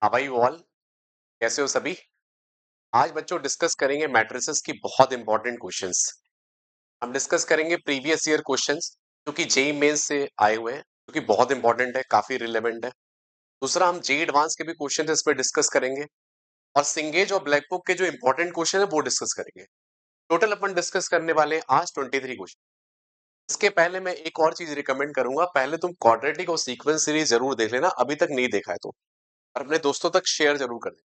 हाँ भाई वॉल, कैसे हो सभी। आज बच्चों डिस्कस करेंगे मैट्रिसेस की बहुत इंपॉर्टेंट क्वेश्चंस। हम डिस्कस करेंगे प्रीवियस ईयर क्वेश्चंस जो कि जेई मेंस से आए हुए हैं, जो कि बहुत इंपॉर्टेंट है, काफी रिलेवेंट है। दूसरा, हम जेई एडवांस के भी क्वेश्चन इस पर डिस्कस करेंगे और सिंगेज और ब्लैक बुक के जो इंपॉर्टेंट क्वेश्चन है वो डिस्कस करेंगे। टोटल अपन डिस्कस करने वाले हैं आज 23 क्वेश्चन। इसके पहले मैं एक और चीज रिकमेंड करूंगा, पहले तुम क्वाड्रेटिक और सीक्वेंस सीरीज जरूर देख लेना, अभी तक नहीं देखा है तो, और अपने दोस्तों तक शेयर जरूर कर देना।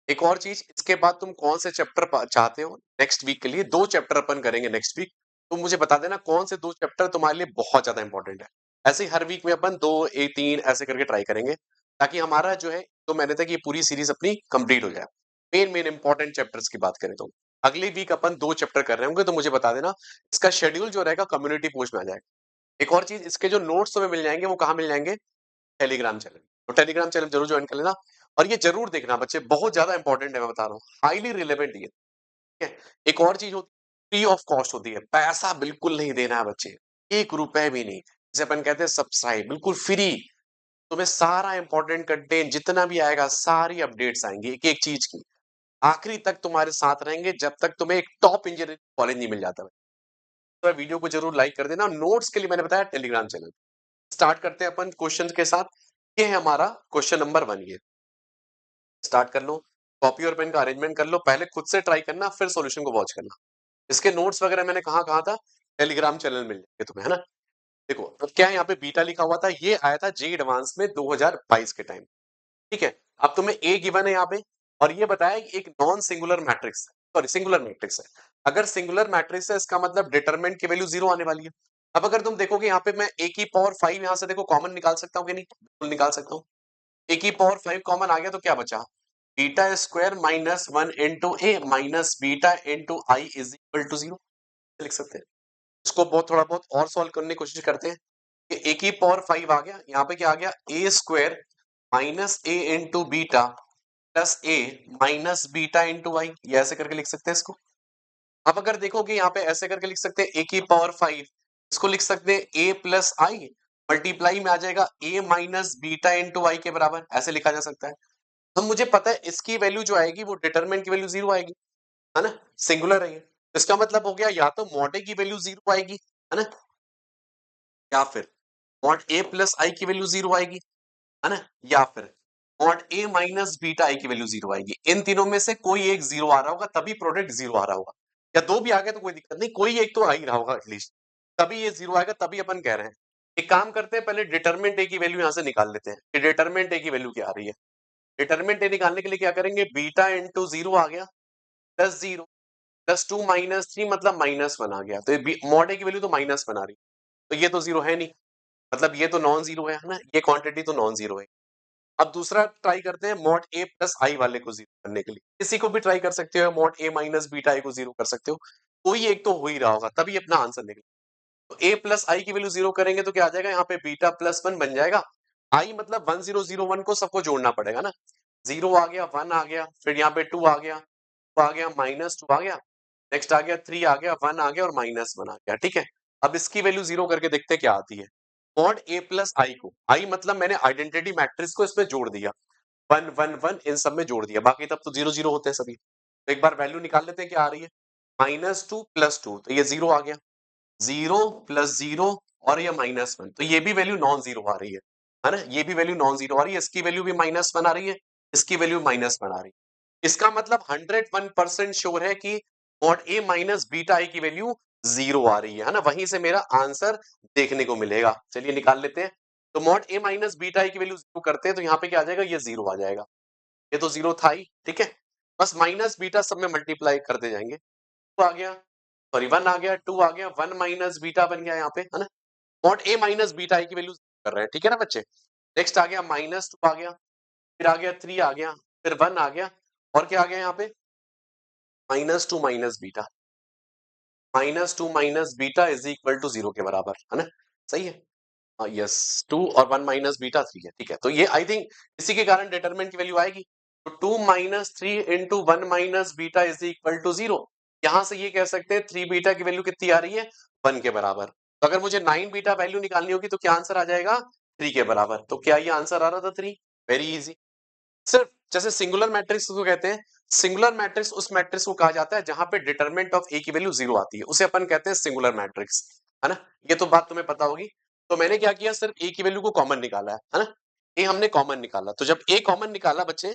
एक और चीज, इसके बाद तुम कौन से चैप्टर चाहते हो नेक्स्ट वीक के लिए। 2 चैप्टर अपन करेंगे नेक्स्ट वीक। तुम मुझे बता देना कौन से 2 चैप्टर तुम्हारे लिए बहुत ज्यादा इंपॉर्टेंट है। ऐसे ही हर वीक में अपन 2 3 ऐसे करके ट्राई करेंगे, ताकि हमारा जो है 2 महीने तक ये पूरी सीरीज अपनी कंप्लीट हो जाए। मेन मेन इंपॉर्टेंट चैप्टर्स की बात करें तो अगली वीक अपन 2 चैप्टर कर रहे होंगे, तो मुझे बता देना। इसका शेड्यूल जो रहेगा कम्युनिटी पोस्ट में आ जाएगा। एक और चीज, इसके जो नोट्स तुम्हें मिल जाएंगे वो कहाँ मिल जाएंगे? Telegram channel. तो टेलीग्राम चैनल जरूर ज्वाइन कर लेना। और ये जरूर देखना बच्चे, बहुत ज्यादा इंपॉर्टेंट है, मैं बता रहा हूँ, हाईली रिलेवेंट ये। ठीक है। एक और चीज होती है, फ्री ऑफ कॉस्ट होती है, पैसा बिल्कुल नहीं देना है बच्चे, 1 रुपए भी नहीं। जैसे अपन कहते हैं सब्सक्राइब, बिल्कुल फ्री। तुम्हें सारा इंपॉर्टेंट कंटेंट जितना भी आएगा, सारी अपडेट्स आएंगी एक एक चीज की, आखिरी तक तुम्हारे साथ रहेंगे, जब तक तुम्हें एक टॉप इंजीनियरिंग कॉलेज नहीं मिल जाता। तो वीडियो को जरूर लाइक कर देना। नोट्स के लिए मैंने बताया टेलीग्राम चैनल। स्टार्ट करते हैं अपन क्वेश्चन के साथ। ये है हमारा क्वेश्चन नंबर 1। ये स्टार्ट कर लो, कॉपी और पेन का अरेंजमेंट कर लो, पहले खुद से ट्राई करना, फिर सॉल्यूशन को वॉच करना। इसके नोट्स वगैरह मैंने कहा कहा था, टेलीग्राम चैनल मिल जाएंगे तुम्हें, है ना। देखो अब क्या है, यहाँ पे बीटा लिखा हुआ था, ये आया था जे एडवांस में 2022 के टाइम। ठीक है। अब तुम्हें ए गिवन है यहाँ पे, और ये बताया कि एक नॉन सिंगुलर मैट्रिक्स है, सॉरी सिंगुलर मैट्रिक्स है। अगर सिंगुलर मैट्रिक्स है, इसका मतलब डिटरमिनेंट की वैल्यू 0 आने वाली है। अब अगर तुम देखोगे यहाँ पे, मैं ए की पावर 5 यहाँ से देखो कॉमन निकाल सकता हूँ कि नहीं? बिल्कुल निकाल सकता हूँ। ए की पावर 5 कॉमन आ गया तो क्या बचा? Beta square minus 1 into A minus beta into I is equal to 0 लिख सकते हैं। इसको बहुत थोड़ा बहुत और सॉल्व करने की कोशिश करते हैं कि ए की पावर 5 आ गया, यहाँ पे क्या आ गया? ए स्क्वायर माइनस ए इंटू बीटा प्लस ए माइनस बीटा इंटू वाई, ये ऐसे करके लिख सकते हैं इसको। अब अगर देखोगे यहाँ पे ऐसे करके लिख सकते हैं, ए की पावर 5, इसको लिख सकते हैं ए प्लस आई, मल्टीप्लाई में आ जाएगा ए माइनस बीटा इंटू वाई के बराबर, ऐसे लिखा जा सकता है। तो मुझे पता है इसकी वैल्यू जो आएगी वो डिटरमिनेंट की वैल्यू 0 आएगी, है ना, सिंगुलर है ये। इसका मतलब हो गया या तो मॉड ए की वैल्यू 0 आएगी, है ना, या फिर मॉड ए प्लस आई की वैल्यू 0 आएगी, है ना, या फिर मॉड ए माइनस बीटा आई की वैल्यू 0 आएगी। इन तीनों में से कोई एक 0 आ रहा होगा, तभी प्रोडक्ट 0 आ रहा होगा। या दो भी आ गए तो कोई दिक्कत नहीं, कोई एक तो आ ही रहा होगा एटलीस्ट, तभी ये 0 आएगा, तभी अपन कह रहे हैं। एक काम करते हैं, पहले डिटरमिनेंट ए की वैल्यू यहां से निकाल लेते हैं कि डिटरमिनेंट ए की वैल्यू क्या आ रही है। डिटरमिनेंट ए निकालने के लिए क्या करेंगे? बीटा इंटू 0 आ गया प्लस 0 प्लस 2 माइनस 3 मतलब -1 आ गया। तो मॉड ए की वैल्यू तो -1 आ रही है, तो ये तो 0 है नहीं, मतलब ये तो नॉन जीरो है ना, ये क्वांटिटी तो नॉन जीरो है। अब दूसरा ट्राई करते हैं मॉड ए प्लस आई वाले को 0 करने के लिए। किसी को भी ट्राई कर सकते हो, मॉड ए माइनस बीटा आई को 0 कर सकते हो, कोई एक तो हो ही रहा होगा, तभी अपना आंसर निकले। तो ए प्लस आई की वैल्यू 0 करेंगे तो क्या आ जाएगा? यहाँ पे बीटा प्लस 1 बन जाएगा। आई मतलब 1001 को सबको जोड़ना पड़ेगा ना। 0 आ गया, 1 आ गया, फिर यहाँ पे 2 आ गया, 2 आ गया, -2 आ गया, नेक्स्ट आ गया 3 आ गया, 1 आ गया और -1 आ गया। ठीक है। अब इसकी वैल्यू 0 करके देखते क्या आती है। मॉड ए प्लस आई को, आई मतलब मैंने आइडेंटिटी मैट्रिक्स को इसमें जोड़ दिया, 1 1 1 इन सब में जोड़ दिया, बाकी तब तो 0 0 होते हैं सभी। तो एक बार वैल्यू निकाल लेते हैं क्या आ रही है। -2 प्लस 2, तो ये 0 आ गया, 0 प्लस 0 और ये -1, तो ये भी वैल्यू नॉन जीरो आ रही है ना, ये भी वैल्यू नॉन जीरो आ रही है, इसकी वैल्यू भी -1 आ रही है, इसकी वैल्यू -1 आ रही है। इसका मतलब 101% श्योर है कि मॉड ए माइनस बीटा आई की वैल्यू 0 आ रही है ना, वहीं से मेरा आंसर देखने को मिलेगा। चलिए निकाल लेते हैं। तो मॉड ए माइनस बीटा आई की वैल्यू 0 करते हैं तो यहाँ पे क्या आ जाएगा? ये 0 आ जाएगा, ये तो 0 था ही। ठीक है, बस माइनस बीटा सब में मल्टीप्लाई करते जाएंगे। 2 आ गया, सॉरी 1 आ गया, 2 आ गया, 1 माइनस बीटा बन गया यहाँ पे, है ना। मॉड ए माइनस बीटा आई की वैल्यू कर रहे हैं, ठीक है ना बच्चे। नेक्स्ट आ गया -2 आ गया, फिर आ गया 3 आ गया, फिर 1 आ गया, और क्या आ गया यहाँ पे? -2 minus beta, -2 minus beta is equal to 0 के बराबर, है ना। सही है। यस, 2 और 1 माइनस बीटा 3 है। ठीक है, तो ये आई थिंक इसी के कारण डिटरमिनेंट की वैल्यू आएगी। तो 2 minus 3 into 1 minus beta is equal to 0। यहां से ये कह सकते हैं 3 बीटा की वैल्यू कितनी आ रही है? 1 के बराबर। तो अगर मुझे 9 बीटा वैल्यू निकालनी होगी तो क्या आंसर आ जाएगा? 3 के बराबर। तो क्या ये आंसर आ रहा था 3? Very easy. सिर्फ जैसे सिंगुलर मैट्रिक्स को कहते हैं, सिंगुलर मैट्रिक्स उस मैट्रिक्स को कहा जाता है जहां पे डिटरमिनेंट ऑफ ए की वैल्यू 0 आती है, उसे अपन कहते हैं सिंगुलर मैट्रिक्स, है ना। ये तो बात तुम्हें पता होगी। तो मैंने क्या किया, सिर्फ ए की वैल्यू को कॉमन निकाला है ना। ए हमने कॉमन निकाला, तो जब ए कॉमन निकाला बच्चे,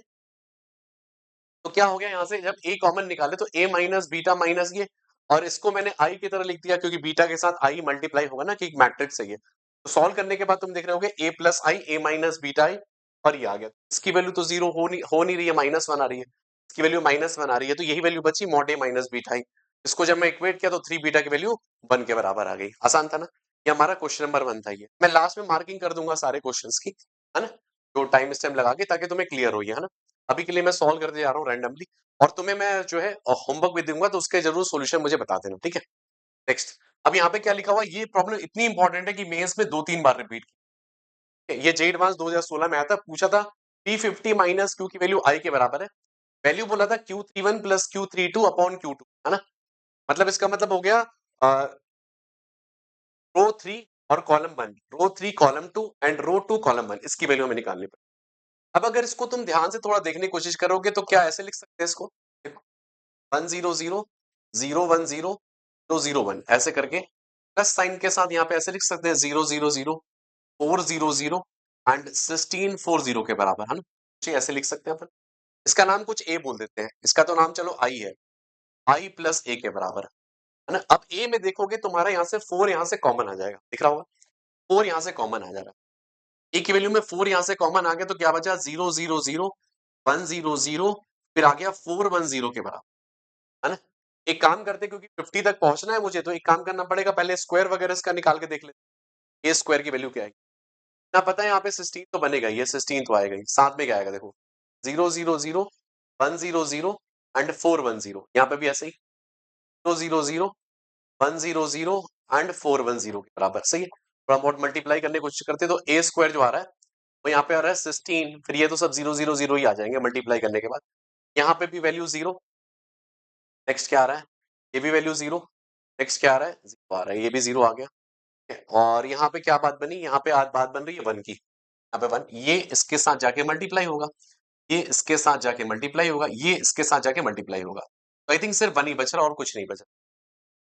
तो क्या हो गया, यहां से जब ए कॉमन निकाले तो ए माइनस बीटा माइनस ये, और इसको मैंने आई की तरह लिख दिया क्योंकि बीटा के साथ आई मल्टीप्लाई होगा ना, कि एक मैट्रिक्स है ये। तो सॉल्व करने के बाद तुम देख रहे होगे ए प्लस आई, ए माइनस बीटा आई, और ये आ गया। इसकी वैल्यू तो जीरो हो नहीं रही है, -1 आ रही है। इसकी वैल्यू -1 आ रही है, तो यही वैल्यू बची मॉड ए माइनस बीटा आई। इसको जब मैं इक्वेट किया तो 3 बीटा की वैल्यू 1 के बराबर आ गई। आसान था ना। ये हमारा क्वेश्चन नंबर 1 था। ये मैं लास्ट में मार्किंग कर दूंगा सारे क्वेश्चंस की, है ना, तो टाइम स्टैम्प लगा के, ताकि तुम्हें क्लियर हो, ये है ना। अभी के लिए मैं सॉल्व करते जा रहा हूँ रैंडमली, और तुम्हें मैं जो है होमवर्क भी दूंगा, तो उसके जरूर सॉल्यूशन मुझे बता देना, ठीक है। नेक्स्ट, अब यहाँ पे क्या लिखा हुआ है, ये प्रॉब्लम इतनी इंपॉर्टेंट है कि मेंस में 2-3 बार रिपीट की। ये जे एडवांस 2016 में आया था, पूछा था P50 माइनस क्यू की वैल्यू आई के बराबर है। वैल्यू बोला था Q31 plus Q32 upon Q2, है ना। मतलब इसका मतलब हो गया रो 3 और column 1, row 3 column 2 and row 2 column 1, इसकी वैल्यू हमें निकालनी पड़ेगी। अब अगर इसको तुम ध्यान से थोड़ा देखने की कोशिश करोगे तो क्या ऐसे लिख सकते हैं इसको, देखो 100 010 001 ऐसे करके, प्लस साइन के साथ यहाँ पे ऐसे लिख सकते हैं 000 400 एंड 1640 के बराबर, है ना। जी ऐसे लिख सकते हैं अपन। इसका नाम कुछ ए बोल देते हैं, इसका तो नाम चलो आई है, आई प्लस ए के बराबर, है ना। अब ए में देखोगे तुम्हारा यहाँ से 4 यहाँ से कॉमन आ जाएगा, दिख रहा होगा, 4 यहाँ से कॉमन आ जाएगा। ए की वैल्यू में 4 यहाँ से कॉमन आ गया, तो क्या बचा 000 100, फिर आ गया 410 के बराबर, है ना। एक काम करते हैं, क्योंकि 50 तक पहुंचना है मुझे, तो एक काम करना पड़ेगा, पहले स्क्वायर वगैरह इसका निकाल के देख लेते। ए स्क्वायर की वैल्यू क्या है ना, पता है यहाँ पे 16 तो बनेगा, ये 16 तो आएगा ही, साथ में क्या आएगा देखो 000 100 एंड 410, यहाँ पे भी ऐसे ही 000 100 एंड 410 के बराबर, सही है। थोड़ा बहुत मल्टीप्लाई करने की कोशिश करते हैं, तो ए स्क्वायर जो आ रहा है वो यहाँ पे आ रहा है 16, फिर ये तो सब 000 ही आ जाएंगे मल्टीप्लाई करने के बाद। यहाँ पे भी वैल्यू 0, नेक्स्ट क्या आ रहा है, ये भी वैल्यू 0, नेक्स्ट क्या आ रहा है 0 आ रहा है, ये भी 0 आ गया। और यहाँ पे क्या बात बनी, यहाँ पे आज बात बन रही है 1 की, यहाँ पे 1, ये इसके साथ जाके मल्टीप्लाई होगा, ये इसके साथ जाके मल्टीप्लाई होगा, ये इसके साथ जाके मल्टीप्लाई होगा, तो आई थिंक सिर्फ 1 ही बच रहा और कुछ नहीं बचा।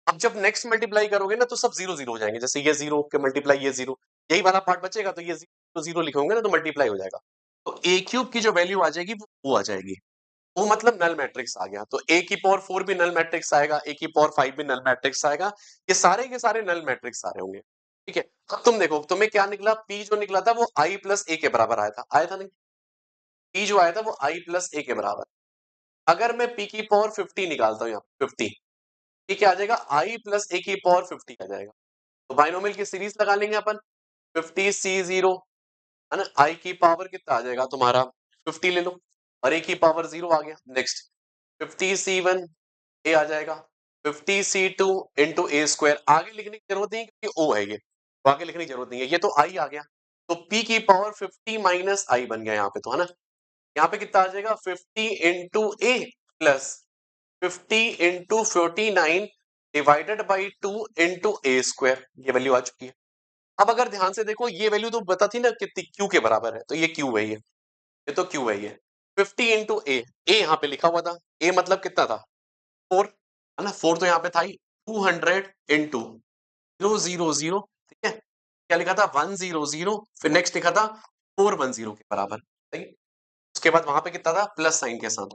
अब जब नेक्स्ट मल्टीप्लाई करोगे ना, तो सब 0 0 हो जाएंगे, जैसे ये 0 के मल्टीप्लाई ये 0, यही वाला पार्ट बचेगा, तो ये 0 0 लिखोगे ना तो मल्टीप्लाई हो जाएगा, तो ए क्यूब की जो वैल्यू आ जाएगी वो आ जाएगी, वो मतलब नल मैट्रिक्स आ गया। तो ए की पावर 4 भी नल मैट्रिक्स आएगा, ए की पावर 5 भी नल मैट्रिक्स आएगा, ये सारे के सारे नल मैट्रिक्स आ रहे होंगे, ठीक है। अब तुम देखो तुम्हें क्या निकला, पी जो निकला था वो आई प्लस ए के बराबर आया था नहीं, पी जो आया था वो आई प्लस ए के बराबर। अगर मैं पी की पावर 50 निकालता हूँ, यहाँ 50, ये क्या आ जाएगा, आई प्लस ए की पावर 50 आ जाएगा। तो बाइनोमियल की सीरीज लगा लेंगे अपन, 50 C0, है ना, आई की पावर कितना आ जाएगा तुम्हारा 50 ले लो, और ए की पावर 0 आ गया। नेक्स्ट 50 C1 ए आ जाएगा, 50 C2 इंटू ए स्क्वायर, आगे लिखने की जरूरत नहीं क्योंकि ओ है ये, तो आगे लिखने की जरूरत नहीं है, ये तो आई आ गया। तो पी की पावर 50 माइनस आई बन गया यहाँ पे, तो है ना, यहाँ पे कितना आ जाएगा 50 into A plus 50 into 49 divided by 2 into A square, ये वैल्यू आ चुकी है। अब अगर ध्यान से देखो, ये वैल्यू तो पता थी ना कितनी, क्यू के बराबर है, तो ये क्यू है, ये तो क्यू है, ये 50 इंटू ए यहाँ पे लिखा हुआ था, ए मतलब कितना था 4, है ना, 4 तो यहाँ पे था ही, 200 इंटू 000, ठीक है, क्या लिखा था 100, फिर नेक्स्ट लिखा था 410 के बराबर, सही। उसके बाद वहां पे कितना था प्लस साइन के साथ,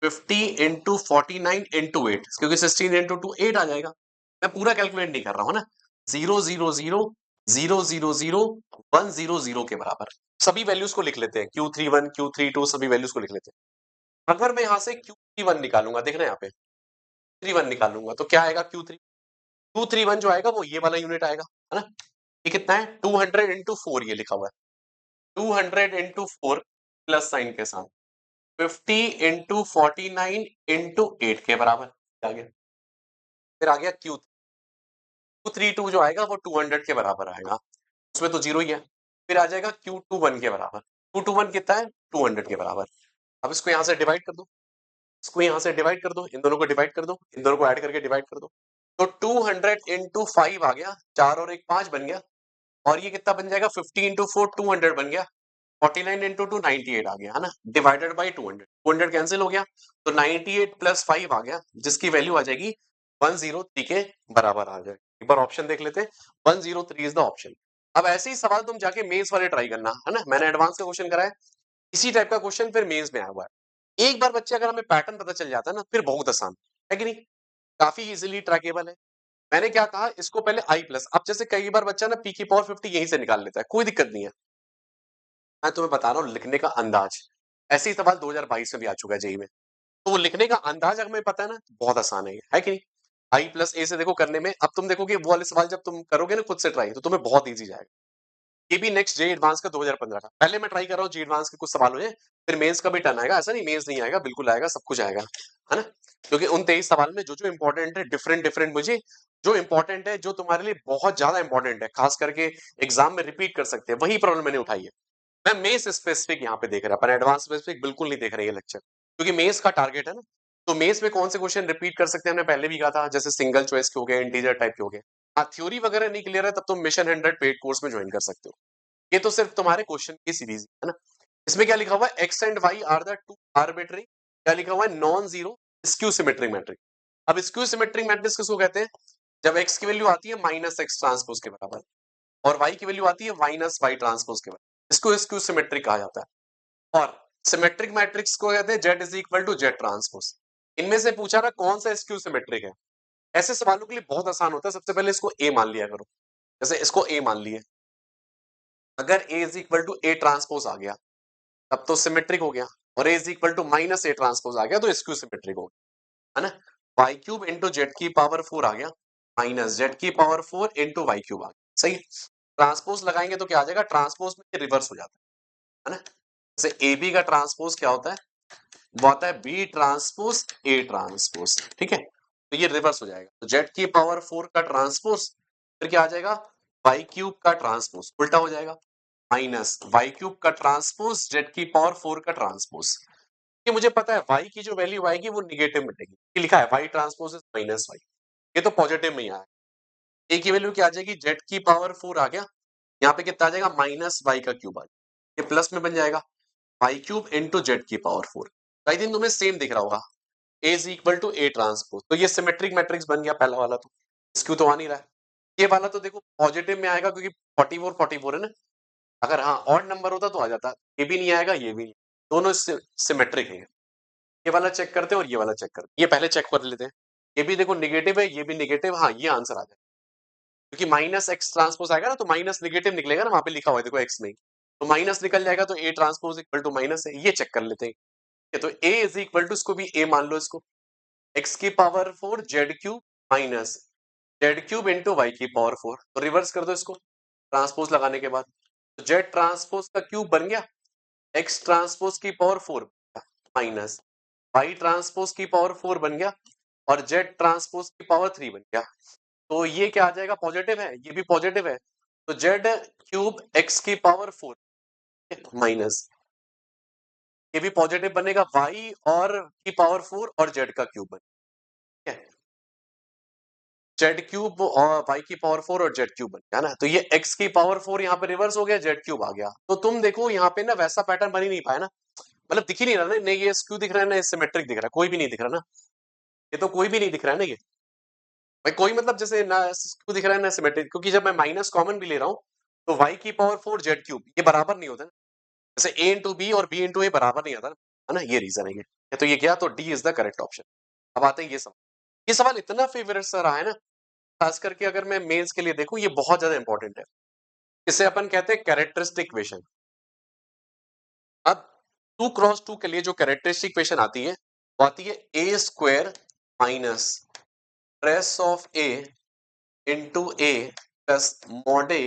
50 इंटू 49 इंटू 8, क्योंकि 16 इंटू 2 8 आ जाएगा। मैं पूरा कैलकुलेट नहीं कर रहा हूँ ना, 000 000 100 के बराबर, सभी वैल्यूज को लिख लेते हैं, Q31 Q32 सभी वैल्यूज को लिख लेते हैं। अगर मैं यहाँ से Q31 निकालूंगा, देखना यहाँ पे 31 निकालूंगा, तो क्या आएगा Q31 जो आएगा वो ये वाला यूनिट आएगा, है ना। ये कितना है 200 इंटू 4, ये लिखा हुआ है 200 इंटू 4 प्लस साइन के साथ 50 इंटू 49 इंटू 8 के बराबर आ गया। फिर आ गया Q32 जो आएगा वो 200 के बराबर आएगा, उसमें तो जीरो ही है। फिर आ जाएगा Q21 के बराबर, Q21 कितना है 200 के बराबर। अब इसको यहाँ से डिवाइड कर दो, इसको यहाँ से डिवाइड कर दो, इन दोनों को डिवाइड कर दो, इन दोनों को ऐड करके डिवाइड कर दो, तो 200 इंटू 5 आ गया, 4 और 1 5 बन गया, और ये कितना बन जाएगा 50 इंटू 4 200 बन गया, 49 इंटू 2 98 आ गया है ना, डिवाइडेड बाई 200, 200 कैंसिल हो गया तो 98 प्लस 5 आ गया, जिसकी वैल्यू आ जाएगी 103 के बराबर आ जाएगी। एक बार ऑप्शन देख लेते हैं, 103 इज द ऑप्शन। अब ऐसे ही सवाल तुम जाके मेंस वाले ट्राई करना है ना, मैंने एडवांस का क्वेश्चन कराया, इसी टाइप का क्वेश्चन फिर मेंस में आया हुआ है। एक बार बच्चे अगर हमें पैटर्न पता चल जाता है ना, फिर बहुत आसान है कि नहीं, काफी इजीली ट्रैकेबल है। मैंने क्या कहा, इसको पहले आई प्लस, अब जैसे कई बार बच्चा ना पी की पावर 50 यहीं से निकाल लेता है, कोई दिक्कत नहीं है, मैं तुम्हें बता रहा हूँ लिखने का अंदाज। ऐसे ही सवाल 2022 में भी आ चुका है जेई में, तो वो लिखने का अंदाज अगर हमें पता है ना, तो बहुत आसान है कि नहीं। आई प्लस ए से देखो करने में, अब तुम देखोगे वो वाले सवाल जब तुम करोगे ना खुद से ट्राई, तो तुम्हें बहुत ईजी जाएगा। ये भी नेक्स्ट जे एडवांस का 2015 का, पहले मैं ट्राई कर रहा हूँ जे एडवांस के कुछ सवाल हो जाए, फिर मेंस का भी टर्न आएगा, ऐसा नहीं मेंस नहीं आएगा, बिल्कुल आएगा, सब कुछ आएगा, है ना। क्योंकि उन 23 सवाल में जो जो इंपॉर्टेंट है, डिफरेंट डिफरेंट, मुझे जो इंपॉर्टेंट है, जो तुम्हारे लिए बहुत ज्यादा इंपॉर्टेंट है, खास करके एग्जाम में रिपीट कर सकते हैं, वही प्रॉब्लम मैंने उठाई है। मैं मेंस स्पेसिफिक यहाँ पे देख रहा, पर एडवांस स्पेसिफिक बिल्कुल नहीं देख रहे ये लेक्चर, क्योंकि मेंस का टारगेट है ना। तो मेंस में कौन से क्वेश्चन रिपीट कर सकते हैं, हमने पहले भी कहा था, जैसे सिंगल चॉइस के हो गए, इंटीजर टाइप के हो गए। हाँ, थ्योरी वगैरह नहीं क्लियर है, तब तुम मिशन 100 पेड कोर्स में ज्वाइन कर सकते हो। ये तो सिर्फ तुम्हारे क्वेश्चन की सीरीज है ना। इसमें क्या लिखा हुआ है, X and Y are the two arbitrary, क्या लिखा हुआ है, non zero skew symmetric matrix. अब स्क्यू सिमेट्रिक मैट्रिक्स किसको कहते हैं, जब एक्स की वैल्यू आती है माइनस एक्स ट्रांसपोज के बराबर, और वाई की वैल्यू आती है माइनस वाई ट्रांसपोज के बराबर, इसको स्क्यू सिमेट्रिक कहा जाता है। और सिमेट्रिक मैट्रिक्स को कहते हैं Z is equal to Z transpose. इनमें से पूछा रहा कौन सा स्क्यू सिमेट्रिक है। ऐसे सवालों के लिए बहुत आसान होता है, सबसे पहले इसको ए मान लिया करो, जैसे इसको ए मान लिए, अगर A is equal to A transpose आ गया तब तो सिमेट्रिक हो गया, और A is equal to minus A transpose आ गया तो स्क्यू सिमेट्रिक हो गया, है ना। वाई क्यूब इंटू जेड की पावर 4 आ गया, माइनस जेड की पावर 4 इंटू वाई क्यूब आ गया, सही। ट्रांसपोज लगाएंगे तो क्या आ जाएगा, ट्रांसपोज में रिवर्स हो जाता है ना। जैसे ए बी का ट्रांसपोज क्या होता है, वो आता है बी ट्रांसपोज ए ट्रांसपोज, ठीक है। तो ये रिवर्स हो जाएगा, तो जेड की पावर 4 का ट्रांसपोज, फिर क्या आ जाएगा, वाई क्यूब का ट्रांसपोज, उल्टा हो जाएगा, माइनस वाई क्यूब का ट्रांसपोज जेड की पावर 4 का ट्रांसपोज। ये मुझे पता है वाई की जो वैल्यू आएगी वो निगेटिव मिलेगी, ये लिखा है Y transpose is minus Y, ये तो पॉजिटिव में ही आया। ए की वैल्यू क्या आ जाएगी, जेड की पावर 4 आ गया, यहाँ पे कितना आ जाएगा, माइनस वाई का क्यूब आ जाएगा, ये प्लस में बन जाएगा, वाई क्यूब इंटू जेड की पावर 4। आई थिंक तुम्हें सेम दिख रहा होगा, A is equal to A transpose, तो ये सिमेट्रिक मैट्रिक्स बन गया पहला वाला, तो इसक्यू तो आ नहीं रहा है। ये वाला तो देखो पॉजिटिव में आएगा, क्योंकि 44 44 है ना, अगर हाँ ऑड नंबर होता तो आ जाता, ये भी नहीं आएगा, ये भी नहीं, दोनों सिमेट्रिक है। ये वाला चेक करते हैं और ये वाला चेक करते हैं, ये पहले चेक कर लेते हैं। ये भी देखो निगेटिव है, ये भी निगेटिव, हाँ ये आंसर आ जाएगा, क्योंकि माइनस एक्स ट्रांसपोज आएगा ना, तो माइनस निगेटिव निकलेगा ना, वहां पे लिखा हुआ है देखो एक्स नहीं, तो माइनस निकल जाएगा, तो A transpose equal to minus है, ये चेक कर लेते हैं। तो ए इज इक्वल टू, इसको भी ए मान लो, इसको एक्स की power 4 Z cube minus Z cube into Y की पावर 4, तो रिवर्स कर दो इसको ट्रांसपोज लगाने के बाद, तो जेड ट्रांसपोज का क्यूब बन गया, एक्स ट्रांसपोज की पावर 4 माइनस वाई ट्रांसपोज की पावर 4 बन गया, और जेड ट्रांसपोज की पावर 3 बन गया। तो ये क्या आ जाएगा, पॉजिटिव है, ये भी पॉजिटिव है, तो जेड क्यूब एक्स की पावर 4 माइनस, ये भी पॉजिटिव बनेगा, वाई और की पावर 4 और जेड का क्यूब बनेगा, जेड क्यूब और वाई की पावर 4 और जेड क्यूब बन गया ना, तो ये एक्स की पावर 4 यहाँ पे रिवर्स हो गया, जेड क्यूब आ गया। तो तुम देखो यहाँ पे ना वैसा पैटर्न बन ही नहीं पाया ना, मतलब दिख ही नहीं रहा ना, नहीं ये स्क्यू दिख रहा है ना सिमेट्रिक दिख रहा है, कोई भी नहीं दिख रहा ना, ये तो कोई भी नहीं दिख रहा है ना, ये भाई कोई मतलब जैसे ना स्क्यू दिख रहा है ना सिमेट्रिक, क्योंकि जब मैं माइनस कॉमन भी ले रहा हूँ तो वाई की पावर 4 जेड क्यूब ये बराबर नहीं होता ना, जैसे ए इंटू बी और बी इंटू ए बराबर नहीं आता ना, है ना, ये रीजन है ये। तो ये क्या, तो D is the correct option. अब आते हैं ये सवाल इतना फेवरेट सा रहा है ना, खास करके अगर मैं मेंस के लिए देखूं, ये बहुत ज्यादा इंपॉर्टेंट है। इसे अपन कहते हैं कैरेक्टरिस्टिक इक्वेशन। अब 2x2 के लिए जो कैरेक्टरिस्टिक इक्वेशन आती है, वो आती है A square minus trace of A into A plus mod A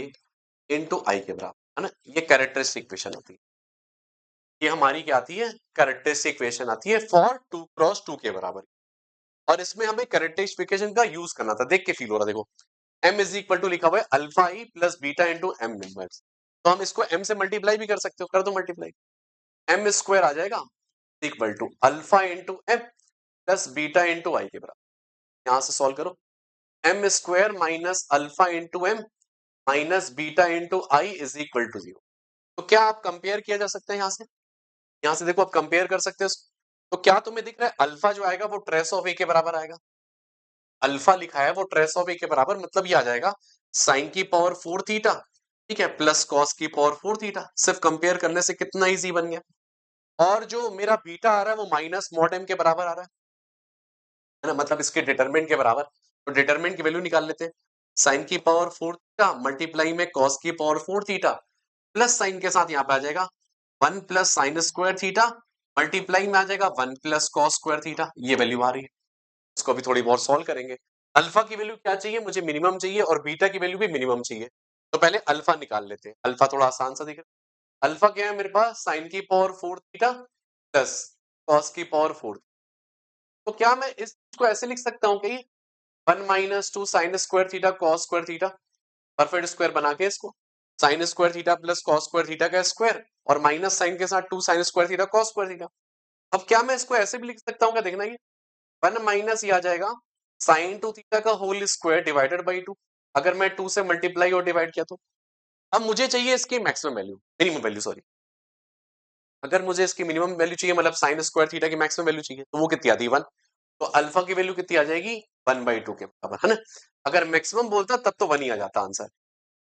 into I के बराबर, है ना, ये कैरेक्टरिस्टिक इक्वेशन आती है। ये हमारी क्या आती है, कैरेक्टरिस्टिक इक्वेशन आती है फॉर 2x2 के बराबर। और इसमें हमें कैरेक्टरिस्टिक इक्वेशन का यूज करना था, देख के फील हो रहा, देखो m इज इक्वल टू लिखा हुआ है alpha E plus beta into M numbers, तो हम इसको m से मल्टीप्लाई भी कर सकते हो, कर दो मल्टीप्लाई, एम स्क्वायर आ जाएगा equal to alpha into M plus beta into I के बराबर। यहां से सॉल्व करो, M square minus alpha into M minus beta into I is equal to 0। तो क्या आप कंपेयर किया जा सकता है यहाँ से देखो आप कंपेयर कर सकते हो तो क्या तुम्हें दिख रहा है अल्फा जो आएगा वो ट्रेस ऑफ ए के बराबर आएगा। अल्फा लिखा है वो ट्रेस ऑफ ए के बराबर, मतलब ये आ जाएगा साइन की पावर 4 थीटा, ठीक है, प्लस कॉस की पावर 4 थीटा। सिर्फ कंपेयर करने से कितना इजी बन गया। और जो मेरा बीटा आ रहा है वो माइनस मॉड एम के बराबर आ रहा है ना, मतलब इसके डिटरमिनेंट के बराबर। तो डिटरमिनेंट की वैल्यू निकाल लेते हैं। साइन की पावर 4 थीटा मल्टीप्लाई में कॉस की पावर 4 थीटा प्लस साइन के साथ यहाँ पे आ जाएगा 1 plus sine square theta multiply में आ जाएगा 1 प्लस कॉस स्क्वायर थीटा। ये वैल्यू आ रही है। इसको अभी थोड़ी बहुत सॉल्व करेंगे। अल्फा की वैल्यू क्या चाहिए, मुझे मिनिमम चाहिए और बीटा की वैल्यू भी मिनिमम चाहिए। तो पहले अल्फा निकाल लेते हैं। अल्फा थोड़ा आसान सा दिख रहा है। अल्फा क्या है मेरे पास, साइन की पावर 4 थीटा प्लस कॉस की पावर 4। तो क्या मैं इस को ऐसे लिख सकता हूँ कि 1 minus 2 sine square theta cos square theta, perfect square बना के इसको sine square theta plus cos square theta का स्क्वायर और माइनस साइन के साथ 2 sine square theta cos square theta. अब क्या मैं इसको ऐसे भी लिख सकता हूँ, क्या देखना ये 1 माइनस ये आ जाएगा साइन 2 थीटा का होल स्क्वायर डिवाइडेड बाई 2। अगर मैं 2 से मल्टीप्लाई और डिवाइड किया तो अब मुझे चाहिए इसकी maximum value, minimum value sorry. अगर मुझे इसकी मिनिमम वैल्यू चाहिए, मतलब साइन स्क्वायर थीटा की मैक्सिमम वैल्यू चाहिए, तो वो कितनी आती है 1। तो अल्फा की वैल्यू कितनी आ जाएगी 1/2 के बराबर, है ना। अगर मैक्सिमम बोलता तब तो 1 ही आ जाता आंसर,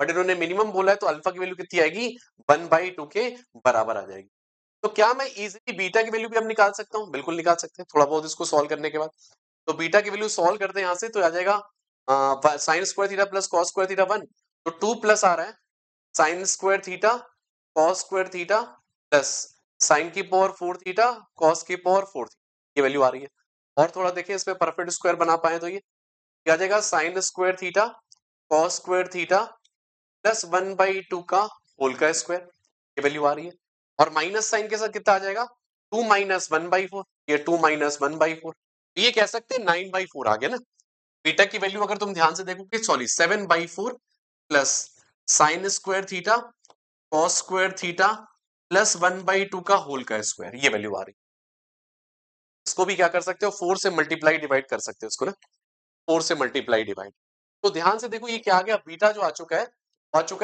बट इन्होंने मिनिमम बोला है तो अल्फा की वैल्यू कितनी आएगी 1/2 के बराबर आ जाएगी। तो क्या मैं इजीली बीटा की वैल्यू भी अब निकाल सकता हूँ, बिल्कुल निकाल सकते हैं थोड़ा बहुत इसको सॉल्व करने के बाद। तो बीटा की वैल्यू सॉल्व करते हैं यहाँ से, तो आ जाएगा sine square theta plus cos square theta 1, तो 2 प्लस आ रहा है sine square theta cos square theta plus sign की पावर 4 थीटा कॉस की पावर 4 थीटा, ये वैल्यू आ रही है। और थोड़ा देखिए इसमें परफेक्ट स्क्वायर बना पाए तो ये क्या आ जाएगा sine square theta cos square theta plus 1/2 का होल का स्क्वायर, ये वैल्यू आ रही है। और माइनस साइन के साथ कितना आ जाएगा 2 माइनस 1/4, ये 2 माइनस 1/4, ये कह सकते हैं 9/4 आ गया ना। बीटा की वैल्यू अगर तुम ध्यान से देखोगे sorry 7/4 plus sine square theta cos square theta plus 1/2 का होल का स्क्वायर, ये वैल्यू आ रही है। इसको भी क्या कर सकते हो 4 से मल्टीप्लाई डिवाइड कर सकते हो इसको ना, 4 से मल्टीप्लाई डिवाइड। तो ध्यान से देखो ये क्या आ गया, बीटा जो आ चुका है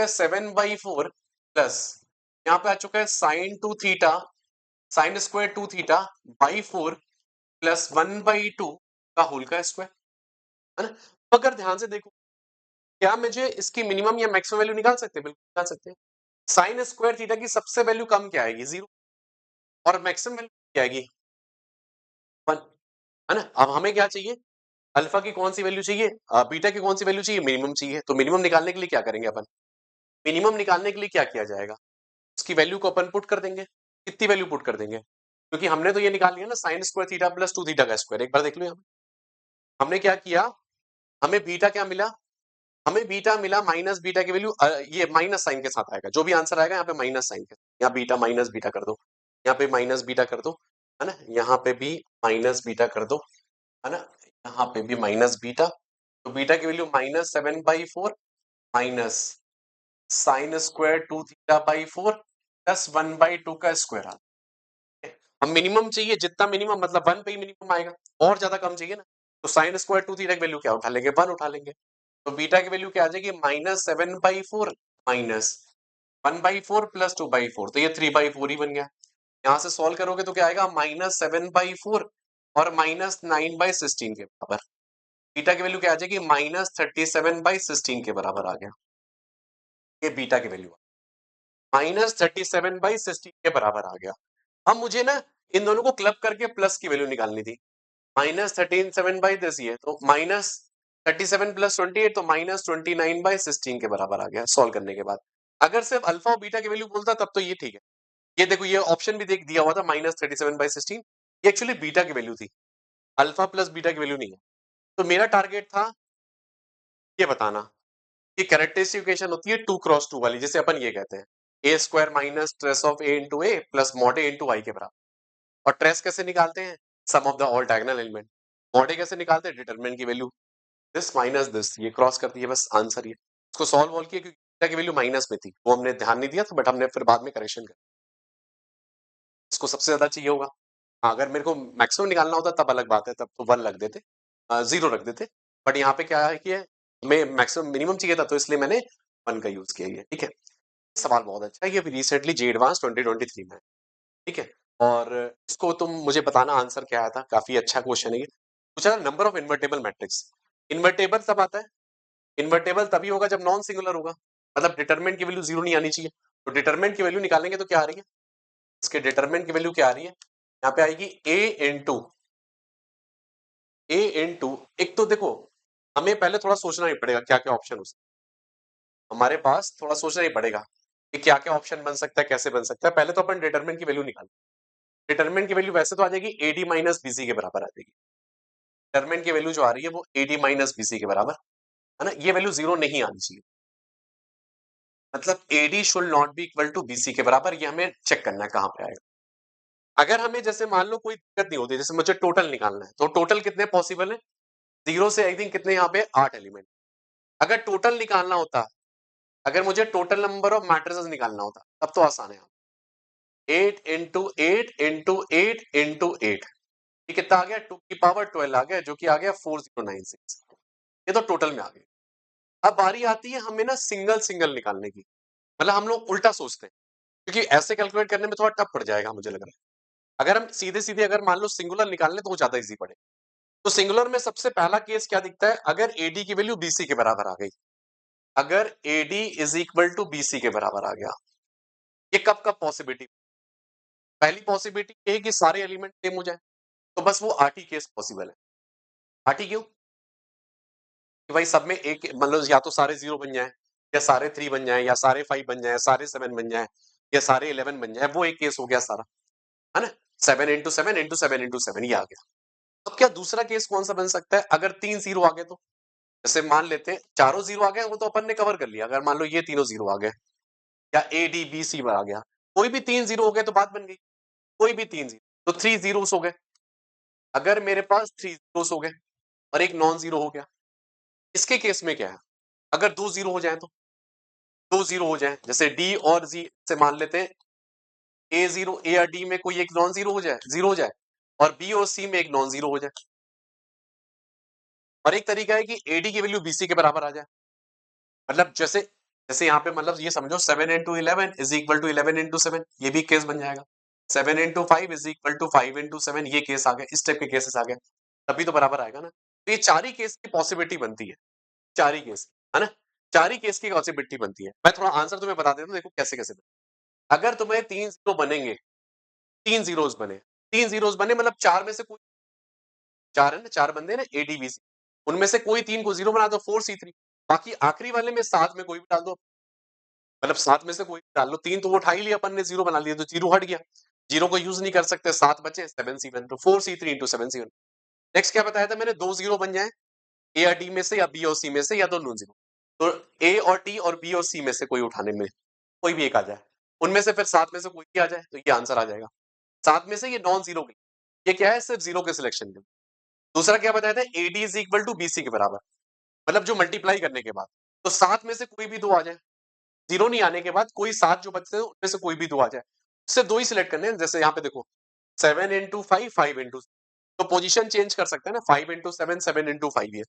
7/4 प्लस यहाँ पे आ चुका है sine 2 theta sine square 2 theta by 4 plus 1/2 का होल का स्क्वायर, है ना। तो अगर ध्यान से देखो क्या मुझे इसकी मिनिमम या मैक्सिमम वैल्यू निकाल सकते हैं, बिल्कुल निकाल सकते हैं। साइन स्क्वायर थीटा की सबसे वैल्यू कम क्या आएगी 0 और मैक्सिमम वैल्यू क्या आएगी 1, है ना। अब हमें क्या चाहिए, अल्फा की कौन सी वैल्यू चाहिए, बीटा की कौन सी वैल्यू चाहिए, मिनिमम चाहिए। तो मिनिमम निकालने के लिए क्या करेंगे अपन, मिनिमम निकालने के लिए क्या किया जाएगा, उसकी वैल्यू को अपन पुट कर देंगे। कितनी वैल्यू पुट कर देंगे, क्योंकि हमने तो ये निकाल लिया ना sine square theta plus 2 theta का स्क्वायर। एक बार देख लो यहाँ पे। हमने क्या किया, हमें बीटा क्या मिला, हमें बीटा मिला माइनस बीटा की वैल्यू, ये माइनस साइन के साथ आएगा, जो भी आंसर आएगा यहाँ पे माइनस साइन के, यहाँ बीटा माइनस बीटा कर दो, यहाँ पे माइनस बीटा कर दो, है ना, यहाँ पे भी माइनस बीटा कर दो, है ना, यहाँ पे भी माइनस बीटा। तो बीटा की value -7/4 minus sign square 2 theta by 4 plus 1/2 का स्क्वायर आ। अब मिनिमम चाहिए, जितना मिनिमम मतलब 1 पे ही मिनिमम आएगा, और ज्यादा कम चाहिए ना, तो साइन स्क्वायर 2 थीटा की वैल्यू क्या उठा लेंगे 1 उठा लेंगे। तो बीटा की वैल्यू क्या आ जाएगी -7/4 माइनस 1/4 प्लस 2/4, तो ये 3/4 ही बन गया। यहाँ से सॉल्व करोगे तो क्या आएगा -7/4 और -9/16 के बराबर। बीटा की वैल्यू क्या आ जाएगी -37/16 के बराबर आ गया। ये बीटा की वैल्यू -37/16 के बराबर आ गया। अब मुझे ना इन दोनों को क्लब करके प्लस की वैल्यू निकालनी थी। -13/7 ये तो -37 प्लस 28 तो -29/16 के बराबर आ गया सॉल्व करने के बाद। अगर सिर्फ अल्फा और बीटा की वैल्यू बोलता तब तो ये ठीक है। ये देखो ये ऑप्शन भी देख दिया हुआ था -37/16, ये एक्चुअली बीटा की वैल्यू थी, अल्फा प्लस बीटा की वैल्यू नहीं है। तो मेरा टारगेट था ये बताना कि कैरेक्टरिस्टिक इक्वेशन होती है 2 क्रॉस 2 वाली, जिसे अपन ये कहते हैं A square minus trace of A into A plus mod A into Y के बराबर। और ट्रेस कैसे निकालते हैं, sum of the all diagonal element. Mod A कैसे निकालते हैं, डिटरमिनेंट की वैल्यू दिस माइनस दिस, ये क्रॉस करती है बस आंसर ये। इसको सॉल्व वॉल्व किया क्योंकि थीटा की वैल्यू माइनस में थी, वो हमने ध्यान नहीं दिया था, बट हमने फिर बाद में करेक्शन कर, इसको सबसे ज्यादा चाहिए होगा। हाँ, अगर मेरे को मैक्सिमम निकालना होता तब अलग बात है, तब तो 1 रख देते, 0 रख देते। बट यहाँ पे क्या है कि हमें मैक्सिमम मिनिमम चाहिए था, तो इसलिए मैंने 1 का यूज किया है, ठीक है। सवाल बहुत अच्छा है, ये अभी रिसेंटली जे एडवांस 2023 में है, ठीक है? और इसको तुम मुझे बताना आंसर क्या आया था, काफ़ी अच्छा क्वेश्चन है ये। पूछा number of invertible matrix. Invertible तब आता है, इन्वर्टेबल तभी होगा जब नॉन सिंगुलर होगा, मतलब डिटरमिनेंट की वैल्यू 0 नहीं आनी चाहिए। तो डिटरमिनेंट की वैल्यू निकालेंगे तो क्या आ रही है? इसके डिटरमिनेंट की वैल्यू क्या आ रही है? यहाँ पे आएगी a into एक तो देखो, हमें पहले थोड़ा सोचना ही पड़ेगा क्या-क्या ऑप्शन हो सकते हैं। हमारे पास थोड़ा सोचना ही पड़ेगा कि क्या-क्या ऑप्शन बन सकता है, कैसे बन सकता है। पहले तो अपन डिटरमिनेंट की वैल्यू निकालें। डिटरमिनेंट की वैल्यू वैसे तो आ जाएगी AD माइनस BC के बराबर आ जाएगी। डिटरमिनेंट की वैल्यू जो आ रही है वो AD माइनस BC के बराबर, है ना? ये वैल्यू 0 नहीं आनी चाहिए। मतलब AD should not be equal to BC के बराबर, ये हमें चेक करना है कहाँ पे आएगा। अगर हमें जैसे मान लो कोई दिक्कत नहीं होती, जैसे मुझे टोटल निकालना है, तो टोटल कितने पॉसिबल है? 0 से आई थिंक कितने यहाँ पे 8 एलिमेंट। अगर टोटल निकालना होता, अगर मुझे टोटल नंबर ऑफ मैट्रिसेस निकालना होता, तब तो आसान है। 8 इंटू 8 इंटू 8 इंटू 8, ये कितना आ गया? 2 की पावर 12 आ गया, जो कि आ गया 4096। ये तो टोटल में आ गया। अब बारी आती है हमें ना सिंगल सिंगल निकालने की, मतलब हम लोग उल्टा सोचते हैं, क्योंकि ऐसे कैलकुलेट करने में थोड़ा टफ पड़ जाएगा मुझे लग रहा है। अगर हम सीधे सीधे अगर मान लो सिंगुलर निकाल लें तो वो ज्यादा इजी पड़े। तो सिंगुलर में सबसे पहला केस क्या दिखता है? अगर एडी की वैल्यू बीसी के बराबर आ गई, अगर AD is equal to BC के बराबर आ गया, ये कब कब पॉसिबिलिटी? पहली पॉसिबिलिटी ये है कि सारे एलिमेंट सेम हो जाए, तो बस वो आरटी केस पॉसिबल है। आरटी क्यों? कि भाई सब में एक मतलब या तो सारे 0 बन जाए, या सारे 3 बन जाए, या सारे 5 बन जाए, सारे 7 बन जाए, या सारे 11 बन जाए, वो एक केस हो गया सारा, है ना? 7 इंटू 7 इंटू 7 इंटू 7 ये आ गया। अब क्या दूसरा केस कौन सा बन सकता है? अगर 3 0 आ गए तो, जैसे मान लेते हैं चारों 0 आ गए, वो तो अपन ने कवर कर लिया। अगर मान लो ये तीनों 0 आ गए, या ए डी बी सी आ गया, कोई भी 3 0 हो गए तो बात बन गई। कोई भी 3 0, तो 3 जीरोस हो गए। अगर मेरे पास 3 जीरोस हो गए और एक नॉन जीरो हो गया, इसके केस में क्या है? अगर 2 0 हो जाए तो, 2 0 हो जाए, जैसे डी और जी से मान लेते हैं ए या डी में कोई एक नॉन जीरो हो जाए, 0 हो जाए, और बी और सी में एक नॉन जीरो हो जाए। और एक तरीका है कि एडी की वैल्यू बीसी के बराबर आ जाए, मतलब जैसे जैसे यहाँ पे मतलब ये समझो 7 into 11 is equal to 11 into 7, ये भी केस बन जाएगा। 7 into 5 is equal to 5 into 7, ये केस आ गया। इस टाइप के केसेस आ गए, तभी तो बराबर आएगा ना। तो ये चार ही केस की पॉसिबिलिटी बनती है, चार ही केस, है ना? चार ही केस की पॉसिबिलिटी बनती है। मैं थोड़ा आंसर तुम्हें बता देता हूँ, देखो कैसे कैसे बने। अगर तुम्हें 3 जीरो बनेंगे, 3 जीरोस बने, 3 जीरोस बने मतलब चार में से कोई, चार है ना, चार बंदे ना एडीबीसी, उनमें से कोई तीन को जीरो बना दो, 4C3। बाकी आखिरी वाले में सात में कोई भी डाल दो, मतलब सात में से कोई डाल लो। तीन तो वो उठा ही लिया अपन ने, जीरो बना लिया, तो जीरो हट गया, जीरो को यूज नहीं कर सकते, सात बचे, 7C1, तो 4C3 इंटू 7C1। नेक्स्ट क्या बताया था मैंने? दो जीरो बन जाए ए या डी में से, या बी और सी में से, या दोनों जीरो। तो ए और डी और बी और सी में से कोई उठाने में कोई भी एक आ जाए, उनमें से फिर सात में से कोई भी आ जाए, तो ये आंसर आ जाएगा। सात में से ये नॉन जीरो की, ये क्या है? सिर्फ जीरो के सिलेक्शन के। दूसरा क्या बताया था? AD is equal to BC के बराबर, मतलब जो मल्टीप्लाई करने के बाद, तो सात में से कोई भी दो आ जाए, जीरो नहीं आने के बाद कोई सात जो बचते हैं उनमें से कोई भी दो आ जाए, सिर्फ दो ही सिलेक्ट करने हैं। जैसे यहाँ पे देखो 7 इंटू 5, 5 इंटू, तो पोजीशन चेंज कर सकते हैं ना, 5 इंटू 7, 7 इंटू 5 ये,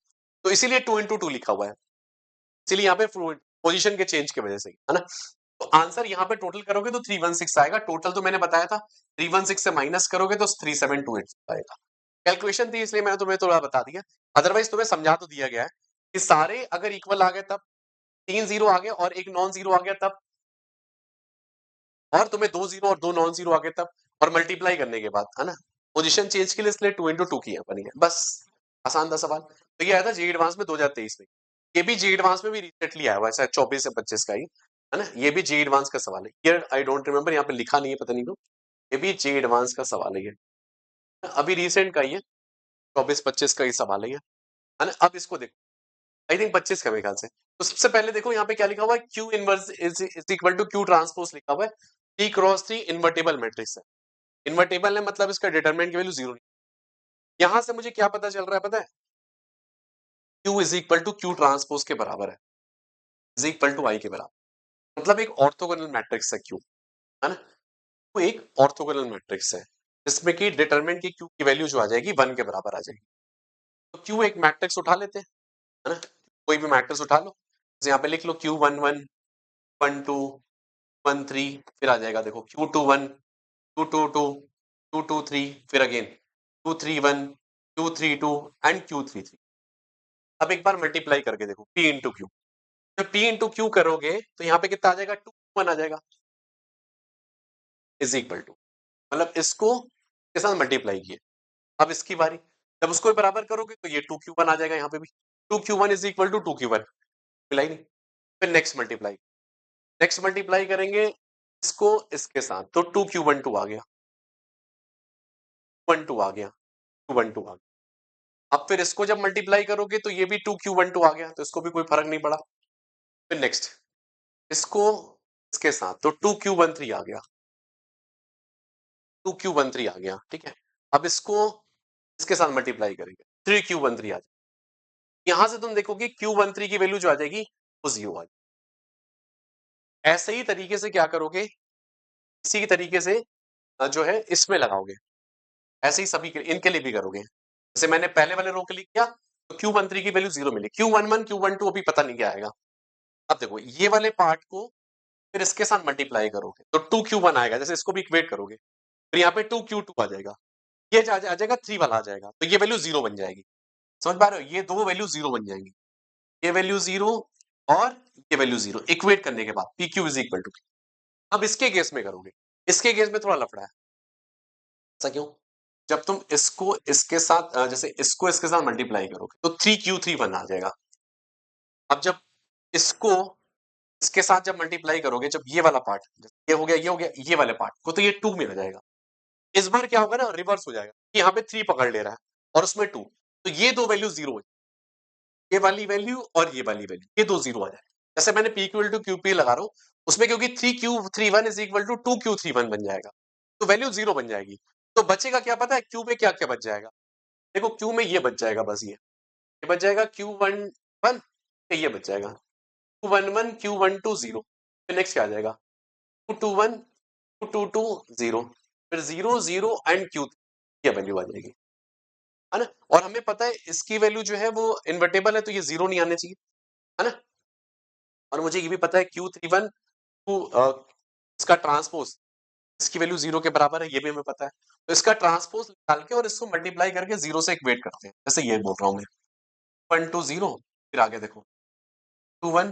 तो इसीलिए 2 इंटू 2 लिखा हुआ है, इसीलिए यहाँ पे पोजीशन के चेंज की वजह से, है ना? तो आंसर यहाँ पे टोटल करोगे तो 316 आएगा। टोटल तो मैंने बताया था, 316 से माइनस करोगे तो 3728 आएगा। कैलकुलेशन थी इसलिए मैंने तुम्हें थोड़ा बता दिया, अदरवाइज तुम्हें समझा तो दिया गया है कि सारे अगर इक्वल आ गए तब, 3 जीरो आ गए और एक नॉन जीरो आ गया तब, और तुम्हें 2 जीरो और 2 नॉन जीरो आ गए तब, और मल्टीप्लाई करने के बाद, है ना? पोजीशन चेंज के लिए इसलिए 2 इंटू 2 किया बन गया, बस। आसान था सवाल। तो ये आया था जी एडवांस में 2023 में। ये भी जी एडवांस में भी रिसेंटली आया हुआ है, शायद 24 से 25 का ही, है ना? ये भी जी एडवांस का सवाल है। ईयर आई डोंट रिमेंबर, यहाँ पे लिखा नहीं है, पता नहीं क्यों। ये भी जी एडवांस का सवाल है ये, अभी रिसेंट का ही है, 24-25 का ही सवाल है ये, है ना? अब इसको देखो, आई थिंक 25 का मेरे ख्याल से। तो सबसे पहले देखो यहाँ पे क्या लिखा हुआ है? Q inverse is equal to Q transpose लिखा हुआ है। P क्रॉस 3 इन्वर्टेबल मैट्रिक्स है। इन्वर्टेबल है मतलब इसका डिटरमिनेंट की वैल्यू 0 नहीं। यहां से मुझे क्या पता चल रहा है पता है? Q is equal to Q transpose के बराबर है, इज इक्वल टू आई के बराबर, मतलब एक ऑर्थोगोनल मैट्रिक्स है Q, है ना? वो एक ऑर्थोगोनल मैट्रिक्स है, जिसमें कि डिटरमिनेंट की Q की वैल्यू जो आ जाएगी 1 के बराबर आ जाएगी। तो Q एक मैट्रिक्स उठा लेते हैं, है ना? कोई भी मैट्रिक्स उठा लो, जैसे यहाँ पे लिख लो Q11, 12, 1 3 फिर आ जाएगा देखो Q21 Q22 Q23 फिर again Q31 Q32 and Q33। अब एक बार मल्टीप्लाई करके देखो P इंटू क्यू। जब P इंटू क्यू करोगे तो यहाँ पे कितना आ जाएगा 2 1 आ जाएगा इज इक्वल टू, मतलब इसको के साथ मल्टीप्लाई किए। अब इसकी बारी, जब उसको बराबर करोगे तो ये 2Q1 आ जाएगा यहाँ पे भी 2Q1 is equal to 2Q1, मिला ही नहीं। फिर नेक्स्ट मल्टीप्लाई करेंगे इसको इसके साथ तो 2Q12 आ गया, 12 आ गया, 212 आ गया। अब फिर इसको जब मल्टीप्लाई करोगे तो ये भी 2Q12 आ गया, तो इसको भी कोई फर्क नहीं पड़ा। फिर नेक्स्ट इसको इसके साथ तो 2Q13 आ गया, 2Q13 आ गया, ठीक है। अब इसको इसके साथ मल्टीप्लाई करेंगे 3Q13 आ जाएगा। यहां से तुम देखोगे Q13 की वैल्यू जो आ जाएगी वो 0 आ जाएगी। ऐसे ही तरीके से क्या करोगे, इसी तरीके से जो है इसमें लगाओगे, ऐसे ही सभी के इनके लिए भी करोगे। जैसे मैंने पहले वाले रो के लिए किया तो Q13 की वैल्यू 0 मिली, Q11 Q12 अभी पता नहीं क्या आएगा। अब देखो ये वाले पार्ट को फिर इसके साथ मल्टीप्लाई करोगे तो 2Q1 आएगा, जैसे इसको भी इक्वेट करोगे फिर यहाँ पे 2Q2 आ जाएगा, ये आ जाएगा 3 वाला आ जाएगा, तो ये वैल्यू 0 बन जाएगी। समझ पा रहे हो, ये दो वैल्यू 0 बन जाएंगी, ये वैल्यू 0 और ये वैल्यू 0 इक्वेट करने के बाद PQ इज इक्वल टू। अब इसके केस में करोगे, इसके केस में थोड़ा लफड़ा है। ऐसा क्यों? जब तुम इसको इसके साथ जैसे इसको इसके साथ मल्टीप्लाई करोगे तो 3Q3 आ जाएगा। अब जब इसको इसके साथ जब मल्टीप्लाई करोगे, जब ये वाला पार्ट ये हो गया ये हो गया ये वाले पार्ट को, तो ये 2 में आ जाएगा। इस बार क्या होगा ना, रिवर्स हो जाएगा कि यहाँ पे 3 पकड़ ले रहा है और उसमें 2, तो ये दो वैल्यू 0 हो, ये वाली वैल्यू और ये वाली वैल्यू, ये दो 0 आ जाएगा। जैसे मैंने P इक्वल टू QP लगा रहा हूँ, उसमें क्योंकि 3Q31 is equal to 2Q31 बन जाएगा, तो वैल्यू 0 बन जाएगी। तो बचेगा क्या पता है, Q में क्या क्या बच जाएगा? देखो Q में ये बच जाएगा, बस ये बच जाएगा Q11, ये बच जाएगा Q11 Q12 0, फिर नेक्स्ट क्या आ जाएगा Q21 Q22 0, फिर 0 0 एंड Q, ये वैल्यू आ जाएगी, है ना। और हमें पता है इसकी वैल्यू जो है वो इन्वर्टेबल है, तो ये 0 नहीं आने चाहिए, है ना। और मुझे ये भी पता है Q31 इसका ट्रांसपोज, इसकी वैल्यू 0 के बराबर है, ये भी हमें पता है। तो इसका ट्रांसपोज निकाल के और इसको मल्टीप्लाई करके 0 से इक्वेट करते हैं, जैसे ये बोल रहा हूं मैं 1 2 0, फिर आगे देखो 2 1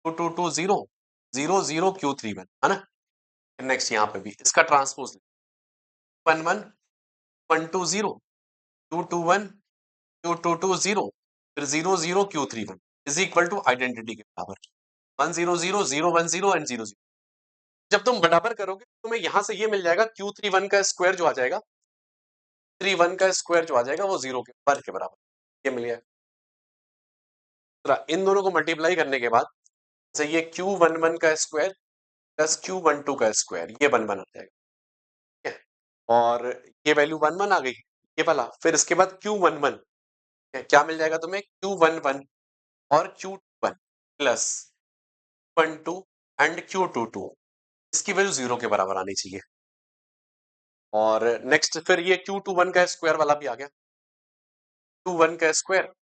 2 2 2 0 0 0 Q31, है ना। नेक्स्ट यहाँ पे भी इसका ट्रांसपोज 1 1 1 2 0 2 2 1 2 2 2 0, फिर 0 0 Q31 is equal to identity के बराबर 1 0 0 0 1 0 एंड 0 0। जब तुम बराबर करोगे तो तुम्हें यहां से ये मिल जाएगा Q31 का स्क्वायर जो आ जाएगा, 31 का स्क्वायर जो आ जाएगा वो 0 के वर्ग के बराबर, ये मिल गया। इन दोनों को मल्टीप्लाई करने के बाद जैसे ये Q11 का स्क्वायर प्लस Q12 का स्क्वायर, ये 1 1 आ जाएगा, ठीक है। और ये वैल्यू 1 1 आ गई, ये वाला। फिर इसके बाद Q11 क्या मिल जाएगा तुम्हें, Q11 और Q21 प्लस 12 एंड Q22, इसकी वैल्यू 0 के बराबर आनी चाहिए। और नेक्स्ट फिर ये Q21 का स्क्वायर वाला भी आ गया, Q1 का स्क्वायर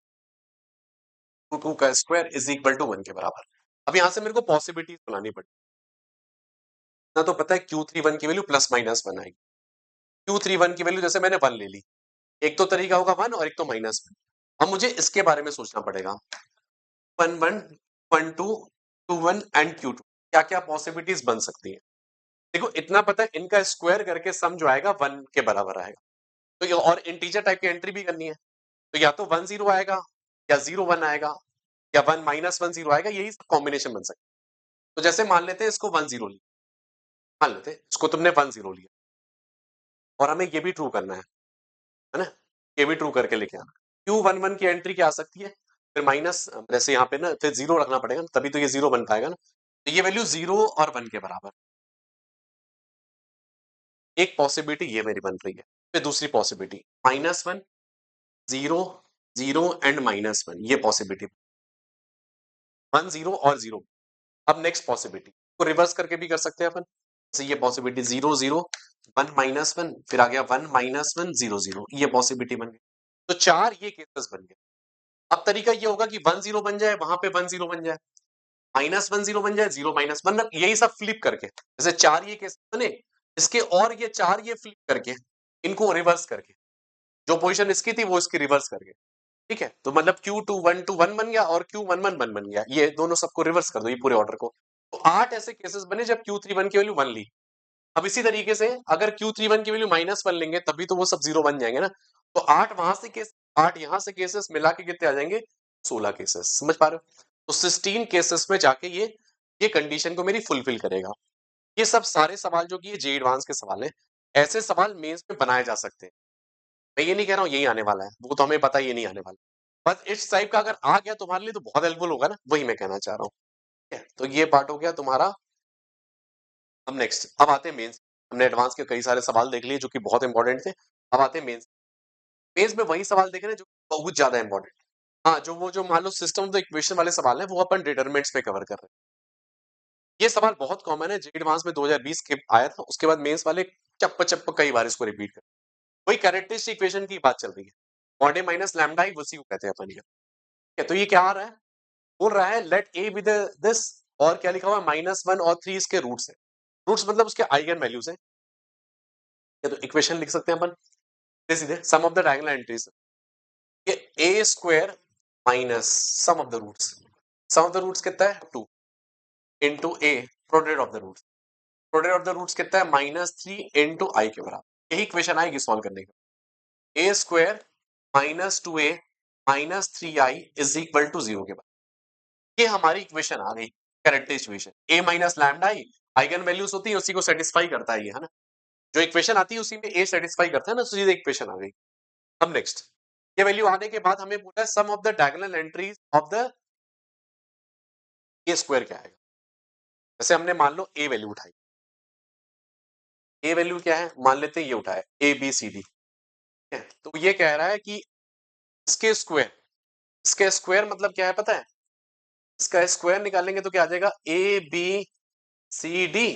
Q2 का स्क्वायर इज इक्वल टू 1 के बराबर। अब यहां से मेरे को पॉसिबिलिटी बनानी पड़ी ना, तो पता है Q31 की वैल्यू प्लस माइनस 1 आएगी। Q31 की वैल्यू जैसे मैंने 1 ले ली, एक तो तरीका होगा 1 और एक तो -1। अब मुझे इसके बारे में सोचना पड़ेगा 1 1 1 2 2 1 एंड Q2 क्या क्या पॉसिबिलिटीज बन सकती है। देखो इतना पता है, इनका स्क्वायर करके सम जो आएगा 1 के बराबर आएगा। तो ये और इंटीजर टाइप की एंट्री भी करनी है, तो या तो 1 0 आएगा या 0 1 आएगा या 1 -1 0 आएगा, यही कॉम्बिनेशन बन सकता है। तो जैसे मान लेते हैं इसको 1 0 लिया, मान लेते हैं इसको तुमने 1 0 लिया और हमें ये भी ट्रू करना है ना, ये भी ट्रू करके लेके आना। Q11 की एंट्री क्या आ सकती है, फिर माइनस जैसे यहाँ पे ना फिर 0 रखना पड़ेगा, तभी तो ये 0 बन पाएगा ना। तो ये वैल्यू 0 और 1 के बराबर, एक पॉसिबिलिटी ये मेरी बन रही है। फिर दूसरी पॉसिबिलिटी -1 0 0 एंड -1, ये पॉसिबिलिटी 1 0 और 0। अब नेक्स्ट पॉसिबिलिटी को रिवर्स करके भी कर सकते हैं अपन, जैसे ये पॉसिबिलिटी 0 0 1 -1, फिर आ गया 1 -1 0 0, ये पॉसिबिलिटी बन गई। तो 4 ये केसेस बन गए। अब तरीका ये होगा कि 1 0 बन जाए, वहां पे 1 0 बन जाए, -1 0 बन जाए, 0 -1 मतलब यही सब फ्लिप करके, जैसे 4 ये केस बने, इसके और ये 4 ये फ्लिप करके, इनको रिवर्स करके, जो पोज़ीशन इसकी थी वो इसकी रिवर्स करके, ठीक है? तो मतलब Q2 1 बन गया और Q1 1 बन गया, ये दोनों सबको रिवर्स कर दो ये पूरे ऑर्डर को। तो 8 ऐसे केसेस बने जब Q31 की वैल्यू 1 ली। अब इसी तरीके से अगर Q31 की वैल्यू -1 लेंगे तब भी तो वो सब 0 बन जाएँगे ना। तो 8 वहाँ से केस 8 यहाँ से केसेस मिला के कितने आ जाएँगे? 16 केसेस, समझ पा रहे हो? तो 16 केसेस में जाके ये कंडीशन को मेरी फुलफिल करेगा। ये सब सारे सवाल जो कि ये जेईई एडवांस के सवाल हैं, ऐसे सवाल मेंस में बनाए जा सकते हैं। मैं ये नहीं कह रहा हूँ यही आने वाला है, वो तो हमें पता है ये नहीं आने वाला। बस इस टाइप का अगर आ गया तुम्हारे लिए तो बहुत हेल्पफुल होगा ना, वही मैं कहना चाह रहा हूँ। ठीक है? तो ये पार्ट हो गया तुम्हारा। अब नेक्स्ट, अब आते हैं मेंस। हमने एडवांस के कई सारे सवाल देख लिए जो कि बहुत इंपॉर्टेंट थे। अब आते हैं मेंस। मेंस में वही सवाल देख रहे हैं जो बहुत ज्यादा इंपॉर्टेंट। हाँ, जो मान लो सिस्टम ऑफ द इक्वेशन वाले सवाल हैं वो अपन डिटरमिनेंट्स में कवर कर रहे हैं। ये सवाल बहुत कॉमन है, जेईई एडवांस में 2020 के आया था, उसके बाद मेंस वाले चप्प कई बार इसको रिपीट कर। वही कैरेक्टरिस्टिक इक्वेशन की बात चल रही है। मॉड ए माइनस लैम्डा ही उसी को कहते हैं अपन ये। ठीक है, तो ये क्या आ रहा है? बोल रहा है let A be the this, और क्या लिखा हुआ है? -1 और 3 इसके रूट्स है। रूट्स मतलब उसके आइगन वैल्यूज है। या तो इक्वेशन लिख सकते हैं अपन सीधे सीधे, sum of the diagonal entries, ये A square minus sum of the roots. Sum of the roots कितना है? 2 into A product of the roots. Product of the roots कितना है? -3 इंटू आई के बराबर। यही इक्वेशन आएगी सॉल्व करने का। A square -2a -3i is equal to 0 के बराबर। ये हमारी इक्वेशन आ गई, characteristic equation. A minus lambda I eigen values होती है, उसी को सेटिस्फाई करता है ये, है ना? जो इक्वेशन आती है उसी में ए सेटिस्फाई करता है ना, तो सीधे इक्वेशन आ गई। अब नेक्स्ट, ये वैल्यू आने के बाद हमें पूछा है sum of the diagonal entries of the A square क्या है। जैसे हमने मान लो ए वैल्यू उठाई, ए वैल्यू क्या है मान लेते हैं, ये उठाया ए बी सी डी, ठीक है? तो ये कह रहा है कि इसके स्क्वायर, इसके स्क्वायर मतलब क्या है पता है? इसका स्क्वायर निकालेंगे तो क्या आ जाएगा? ए बी सी डी,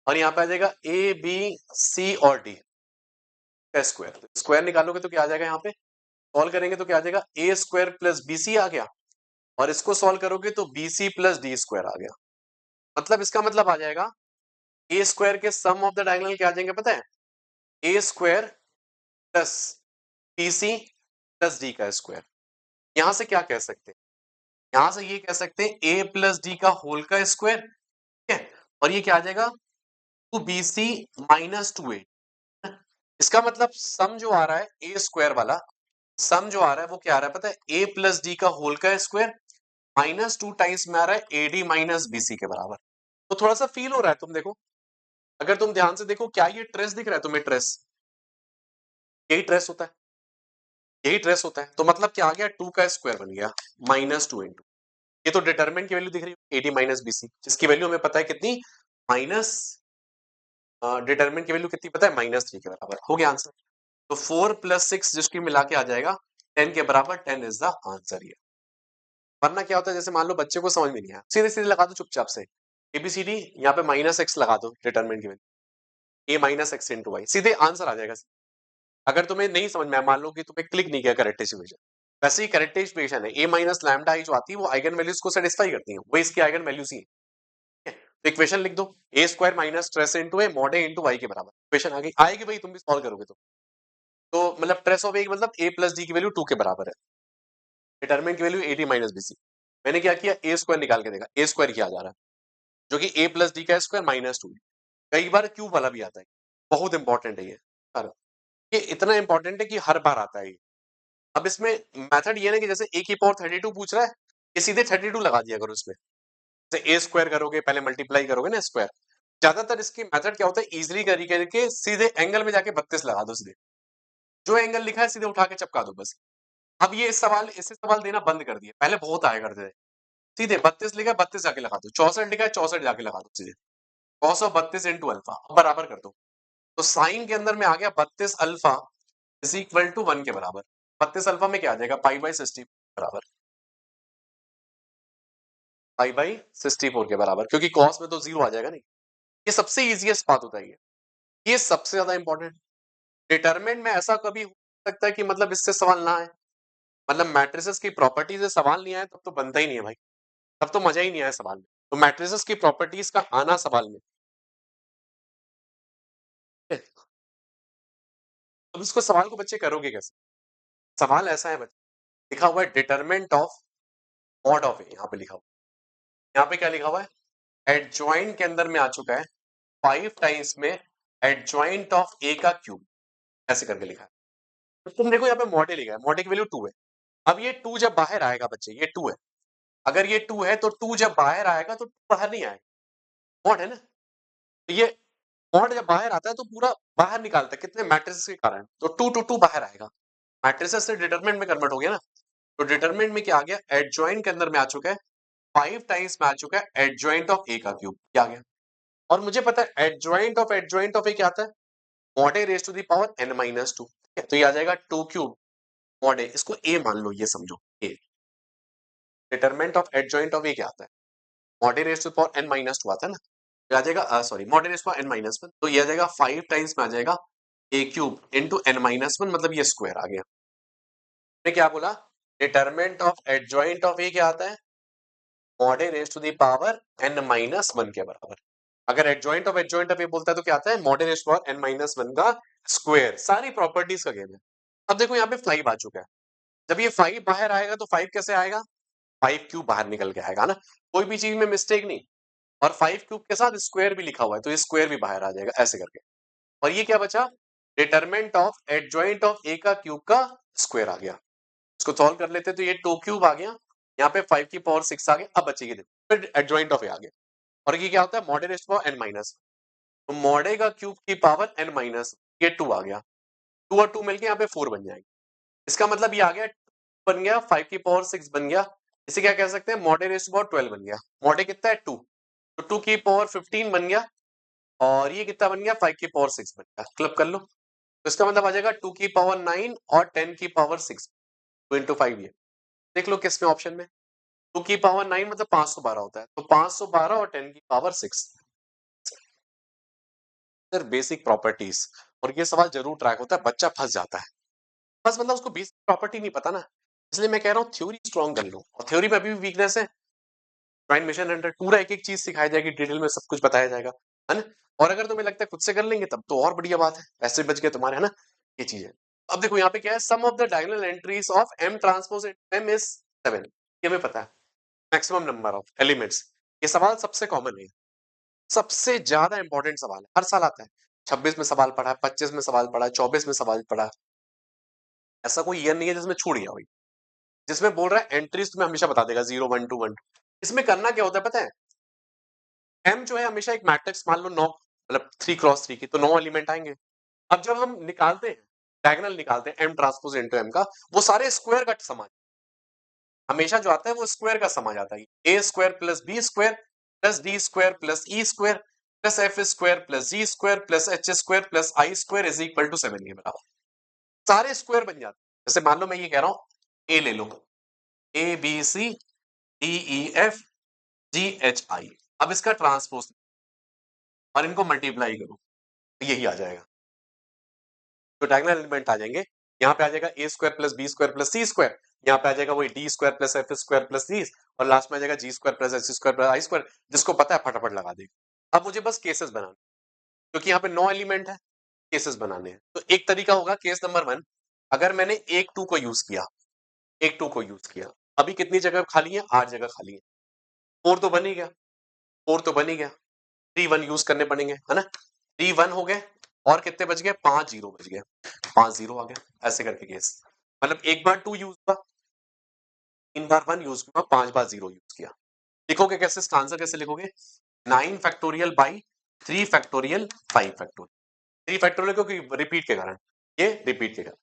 और यहाँ पे आ जाएगा ए बी सी और डी का स्क्वायर। स्क्वायर निकालोगे तो क्या आ जाएगा? यहाँ पे सॉल्व करेंगे तो क्या आ जाएगा? A square plus B C आ गया, और इसको सॉल्व करोगे तो B C plus D square आ गया। मतलब इसका मतलब आ जाएगा ए स्क्वायर के सम ऑफ द डायगोनल क्या आ जाएंगे पता है? A square plus B C plus D का स्क्वायर। यहां से क्या कह सकते हैं? यहां से ये कह सकते हैं ए प्लस डी का होल का स्क्वायर, ठीक है? और ये क्या आ जाएगा? 2bc -2a। इसका मतलब सम जो आ रहा है ए स्क्वायर वाला, सम जो आ रहा है वो क्या आ रहा है पता है? ए प्लस डी का होल का स्क्वायर -2 टाइम्स में आ रहा है A D minus B C के बराबर। तो थोड़ा सा फील हो रहा है, तुम देखो, अगर तुम ध्यान से देखो, क्या ये ट्रेस दिख रहा है तुम्हें? ट्रेस, यही ट्रेस होता है, यही ट्रेस होता है। तो मतलब क्या आ गया? 2 का स्क्वायर बन गया -2 इंटू, ये तो डिटरमिनेंट की वैल्यू दिख रही है एडी माइनस बी सी, जिसकी वैल्यू हमें पता है कितनी? माइनस, डिटरमिनेंट की वैल्यू कितनी पता है? -3 के बराबर। हो गया आंसर। तो 4 प्लस 6 जिसकी मिला के आ जाएगा 10 के बराबर, 10 इज द आंसर ये। वरना क्या होता है, जैसे मान लो बच्चे को समझ में नहीं आया, सीधे सीधे लगा दो चुपचाप से एबीसीडी, यहाँ पे -x लगा दो डिटरमिनेंट की वैल्यू, ए माइनस एक्स इंटू वाई, सीधे आंसर आ जाएगा। अगर तुम्हें नहीं समझ में आया, मान लो कि तुम्हें क्लिक नहीं किया कैरेक्टरिस्टिक इक्वेशन, वैसे ही कैरेक्टरिस्टिक इक्वेशन है, ए माइनस लैम्डा आई जो आती है वो आइगन वैल्यूज को सेटिस्फाई करती है, वो इसकी आइगन वैल्यूज ही है। तो इक्वेशन लिख दो, A square minus trace into A mod A into Y के बराबर। इक्वेशन आ गई, आएगी भाई, तुम भी सॉल्व करोगे तो मतलब ट्रेस ऑफ ए मतलब ए प्लस डी की वैल्यू 2 के बराबर है, डिटरमिनेंट की value AD minus B C. मैंने क्या किया? ए स्क्वायर निकाल के देखा, ए स्क्वायर क्या आ जा रहा है, जो कि ए प्लस डी का स्क्वायर -2। कई बार क्यूब वाला भी आता है, बहुत इंपॉर्टेंट है ये। हर ये इतना इंपॉर्टेंट है कि हर बार आता है ये। अब इसमें मेथड ये ना कि जैसे ए की पावर 32 पूछ रहा है, ये सीधे 32 लगा दिया करो इसमें। जैसे ए स्क्वायर करोगे, पहले मल्टीप्लाई करोगे ना स्क्वायर। ज्यादातर इसकी मेथड क्या होता है, इजिली करी करके सीधे एंगल में जाके 32 लगा दो सीधे, जो एंगल लिखा है सीधे उठा के चिपका दो बस। अब ये इस सवाल इससे सवाल देना बंद कर दिया, पहले बहुत आया करते थे। सीधे 32 लिखा है 32 जाके लगा दो, 64 लिखा है 64 जाके लगा दो सीधे। कॉस ऑफ 32 इंटू अल्फा, अब बराबर कर दो। तो साइन के अंदर में आ गया 32 अल्फा इज इक्वल टू 1 के बराबर। 32 अल्फा में क्या आ जाएगा? पाई बाई 60 बराबर, पाई बाई 64 के बराबर, क्योंकि कॉस में तो 0 आ जाएगा नहीं। ये सबसे इजीएस्ट बात होता है ये सबसे ज्यादा इंपॉर्टेंट। डिटरमिनेंट में ऐसा कभी हो सकता है कि मतलब इससे सवाल ना आए, मतलब मैट्रिसेस की प्रॉपर्टी से सवाल नहीं आए तब तो बनता ही नहीं है भाई। तब तो मजा ही नहीं आया सवाल में। तो मैट्रिसेस की प्रॉपर्टीज का आना सवाल में, अब इसको सवाल को बच्चे करोगे कैसे? सवाल ऐसा है बच्चे, लिखा हुआ है डिटरमिनेंट ऑफ मॉड ऑफ ए, यहाँ पे लिखा हुआ है। यहाँ पे क्या लिखा हुआ है? एडजॉइंट के अंदर में आ चुका है 5 टाइम्स में एडजॉइंट ऑफ ए का क्यूब, ऐसे करके लिखा है। तो तुम देखो यहाँ पे मॉड ए लिखा है, मॉड ए की वैल्यू 2 है। अब ये 2 जब बाहर आएगा बच्चे, ये 2 है, अगर ये 2 है तो 2 जब बाहर आएगा तो 2 बाहर नहीं आएगा, मॉड है ना। तो ये मॉड जब बाहर आता है तो पूरा बाहर निकालता है, कितने मैट्रिसेस के कारण, तो 2 टू 2 बाहर आएगा। मैट्रिसेस से डिटरमिनेंट में कन्वर्ट हो गया ना, तो डिटरमिनेंट में क्या आ गया, एडजॉइंट के अंदर में आ चुका है 5 टाइम्स में आ चुका है एडजॉइंट ऑफ ए का क्यूब, क्या आ गया। और मुझे पता है एडजॉइंट ऑफ ए क्या आता है, mod A raise to the power n minus 2, तो ये आ जाएगा 2 क्यूब मॉड ए, इसको ए मान लो, ये समझो A. Determinant of adjoint of A क्या आता है, mod A raise to the power n minus 2 आता है ना, ये आ जाएगा sorry mod A raise to power n minus 1, तो ये आ जाएगा 5 टाइम्स में आ जाएगा A cube into n minus 1, मतलब ये स्क्वायर आ गया। मैंने क्या बोला, determinant of adjoint of A क्या आता है, mod A raise to the power n minus 1 के बराबर। अगर एडजॉइंट ऑफ ए बोलता है तो क्या आता है, mod A raise to power n minus 1 का स्क्वायर। सारी प्रॉपर्टीज का गेम है। अब देखो यहाँ पे 5 आ चुका है, जब ये 5 बाहर आएगा तो 5 कैसे आएगा, 5 क्यूब बाहर निकल के आएगा ना, कोई भी चीज में मिस्टेक नहीं। और 5 क्यूब के साथ स्क्वायर भी लिखा हुआ है, तो ये स्क्वायर भी बाहर आ जाएगा ऐसे करके। और ये क्या बचा, डिटरमिनेंट ऑफ एडजॉइंट ऑफ ए का क्यूब का स्क्वायर आ गया। इसको सॉल्व कर लेते तो ये 2 क्यूब आ गया, यहाँ पे 5 की पावर 6 आ गया। अब बचेगी देखो, फिर एडजॉइंट ऑफ ए आ गया, और ये क्या होता है, mod A raise to power n minus, तो मॉड ए का क्यूब की पावर n माइनस, ये 2 आ गया, 2 और 2 मिलके यहाँ पे 4 बन जाएंगे। इसका मतलब ये आ गया, बन गया 5 की पावर 6 बन गया। इसे क्या कह सकते हैं, mod A raise to power 12 बन गया। मॉड ए कितना है 2, तो 2 की पावर 15 बन गया, और ये कितना बन गया 5 की पावर 6 बन गया। क्लब कर लो, तो इसका मतलब आ जाएगा 2 की पावर 9 और 10 की पावर 6, 2 इंटू 5 ये। देख लो किस में ऑप्शन में, 2 की पावर 9 मतलब 512 होता है, तो 512 और 10 की पावर 6, सर बेसिक प्रॉपर्टीज। और ये सवाल जरूर ट्रैक होता है, बच्चा फंस जाता है, बस मतलब उसको बेसिक प्रॉपर्टी नहीं पता ना, इसलिए मैं कह रहा हूँ थ्योरी स्ट्रॉन्ग कर लो। और थ्योरी में अभी भी वीकनेस है, ज्वाइंट मिशन 100 पूरा एक एक चीज सिखाई जाएगी, डिटेल में सब कुछ बताया जाएगा, है ना। और अगर तुम्हें लगता है खुद से कर लेंगे तब तो और बढ़िया बात है, पैसे बच गए तुम्हारे, है ना। ये चीज है। अब देखो यहाँ पे क्या है, sum of the diagonal entries of m transpose m is 7, ये हमें पता है। मैक्सिमम नंबर ऑफ एलिमेंट्स, ये सवाल सबसे कॉमन है, सबसे ज्यादा इंपॉर्टेंट सवाल है, हर साल आता है। 26 में सवाल पढ़ा है, 25 में सवाल पढ़ा है, 24 में सवाल पढ़ा है। ऐसा कोई ईयर नहीं है जिसमें छूट गया भाई, जिसमें बोल रहा है एंट्रीज तुम्हें हमेशा बता देगा 0 1 2 1 2। इसमें करना क्या होता है पता है, m जो है हमेशा एक मैट्रिक्स, मान लो 9 मतलब 3 क्रॉस 3 की, तो 9 एलिमेंट आएंगे। अब जब हम निकालते हैं, डायगोनल निकालते हैं m ट्रांसपोज इनटू m का, वो सारे स्क्वायर का समा, हमेशा जो आता है वो स्क्वायर का समा जाता है। A square plus B square plus D square plus E square plus F square plus G square plus H square plus I square is equal to 7 के बराबर, सारे स्क्वायर बन जाते हैं। जैसे मान लो मैं ये कह रहा हूं, ए ले लो, A B C D E F G H I, अब इसका ट्रांसपोज और इनको मल्टीप्लाई करो, तो यही आ जाएगा। तो डायगोनल एलिमेंट आ जाएंगे, यहाँ पे आ जाएगा A square plus B square plus C square, यहाँ पे आ जाएगा वही D square plus F square plus C, और लास्ट में आ जाएगा G square plus H square plus I square. जिसको पता है फटाफट लगा देगा। अब मुझे बस केसेस बनाना, क्योंकि यहाँ पे 9 एलिमेंट है, केसेस बनाने हैं। तो एक तरीका होगा केस नंबर 1, अगर मैंने एक 2 को यूज किया, एक 2 को यूज किया, अभी कितनी जगह खाली है, 8 जगह खाली है, 4 तो बन ही गया, 4 तो बन ही गया, 3 1 यूज करने पड़ेंगे, है ना। 3 1 हो गए, और कितने बच गए, 5 जीरो बच गए, 5 जीरो आ गया, ऐसे करके केस। मतलब एक बार 2 यूज हुआ, 3 बार 1 यूज हुआ, 5 बार 0 यूज किया। लिखोगे कैसे, इसका आंसर कैसे लिखोगे, 9 factorial by 3 factorial 5 factorial, 3 factorial क्योंकि रिपीट के कारण, ये रिपीट के कारण।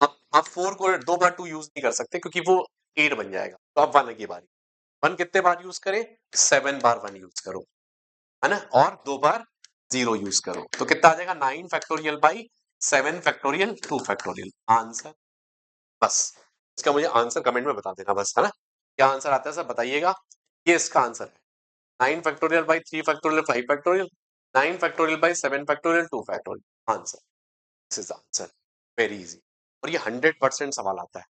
अब आप 4 को 2 बार 2 यूज नहीं कर सकते, क्योंकि वो 8 बन जाएगा, तो अब 1 की बारी, 1 कितने बार यूज करें, 7 बार 1 यूज करो, है ना, और 2 बार 0 यूज करो, तो कितना आ जाएगा, 9 factorial by 7 factorial 2 factorial, answer. बस इसका मुझे आंसर कमेंट में बता देना बस, है ना, क्या आंसर आता है सब बताइएगा। ये इसका आंसर है, 9 factorial by 3 factorial 5 factorial, 9 factorial by 7 factorial 2 factorial, answer. This is answer, very easy. और ये 100% सवाल आता है,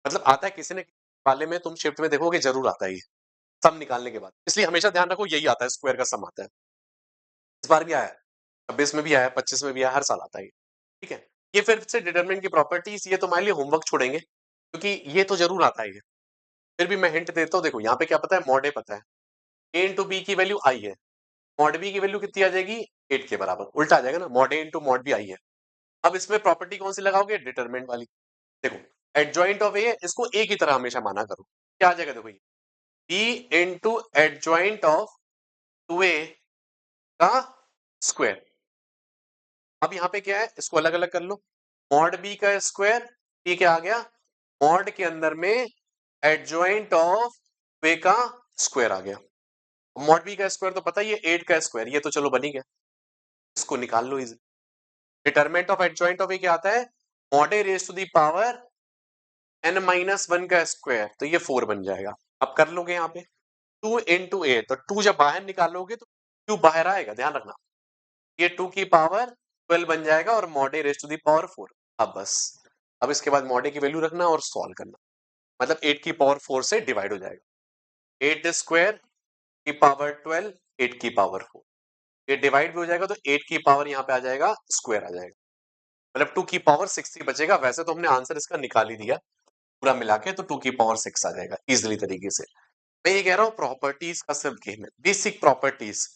मतलब आता है किसी ने वाले में, तुम शिफ्ट में देखोगे जरूर आता है ये। सम निकालने के बाद, इसलिए हमेशा ध्यान रखो यही आता है, स्क्वायर का सम आता है। इस बार भी आया है, 26 में भी आया, 25 में भी आया, हर साल आता है ये, ठीक है। ये फिर से डिटरमिनेंट की प्रॉपर्टीज, ये तुम्हारे लिए होमवर्क छोड़ेंगे, क्योंकि ये तो जरूर आता है ये। फिर भी मैं हिंट देता हूँ, देखो यहाँ पे क्या पता है, मॉड ए पता है, a इंटू बी की वैल्यू आई है, मॉड बी की वैल्यू कितनी आ जाएगी, 8 के बराबर, उल्टा आ जाएगा ना, mod A into mod B I है। अब इसमें प्रॉपर्टी कौन सी लगाओगे, डिटरमिनेंट वाली। देखो एडजॉइंट ऑफ ए, इसको ए की तरह हमेशा माना करो, क्या आ जाएगा, देखो ये B into adjoint of 2a का स्क्वायर। अब यहाँ पे क्या है, इसको अलग अलग कर लो, मॉड बी का स्क्वायर, ये क्या आ गया, मॉड के अंदर में एडजॉइंट ऑफ ए का स्क्वायर आ गया। मॉड बी का स्क्वायर तो पता ही है, 8 का स्क्वायर, ये तो चलो बन ही गया, इसको निकाल लो easy. Determinant of adjoint of A क्या आता है, mod A raise to the power n minus 1 का स्क्वायर, तो ये 4 बन जाएगा। अब कर लोगे यहाँ पे 2 इंटू ए, तो 2 जब बाहर निकालोगे तो 2 बाहर आएगा, ध्यान रखना, ये 2 की पावर 12 बन जाएगा और mod A raise to the power 4। अब बस, अब इसके बाद मॉड ए की वैल्यू रखना और सॉल्व करना, मतलब 8 की पावर 4 से डिवाइड हो जाएगा, 8 स्क्वायर की पावर 12, 8 की पावर 4, ये डिवाइड भी हो जाएगा तो 8 की पावर यहाँ पे आ जाएगा, स्क्वायर आ जाएगा, मतलब 2 की पावर 6 ही बचेगा। वैसे तो हमने आंसर इसका निकाल ही दिया पूरा मिला के, तो 2 की पावर 6 आ जाएगा इजिली तरीके से। मैं ये कह रहा हूँ प्रॉपर्टीज का सिर्फ गेम है, बेसिक प्रॉपर्टीज,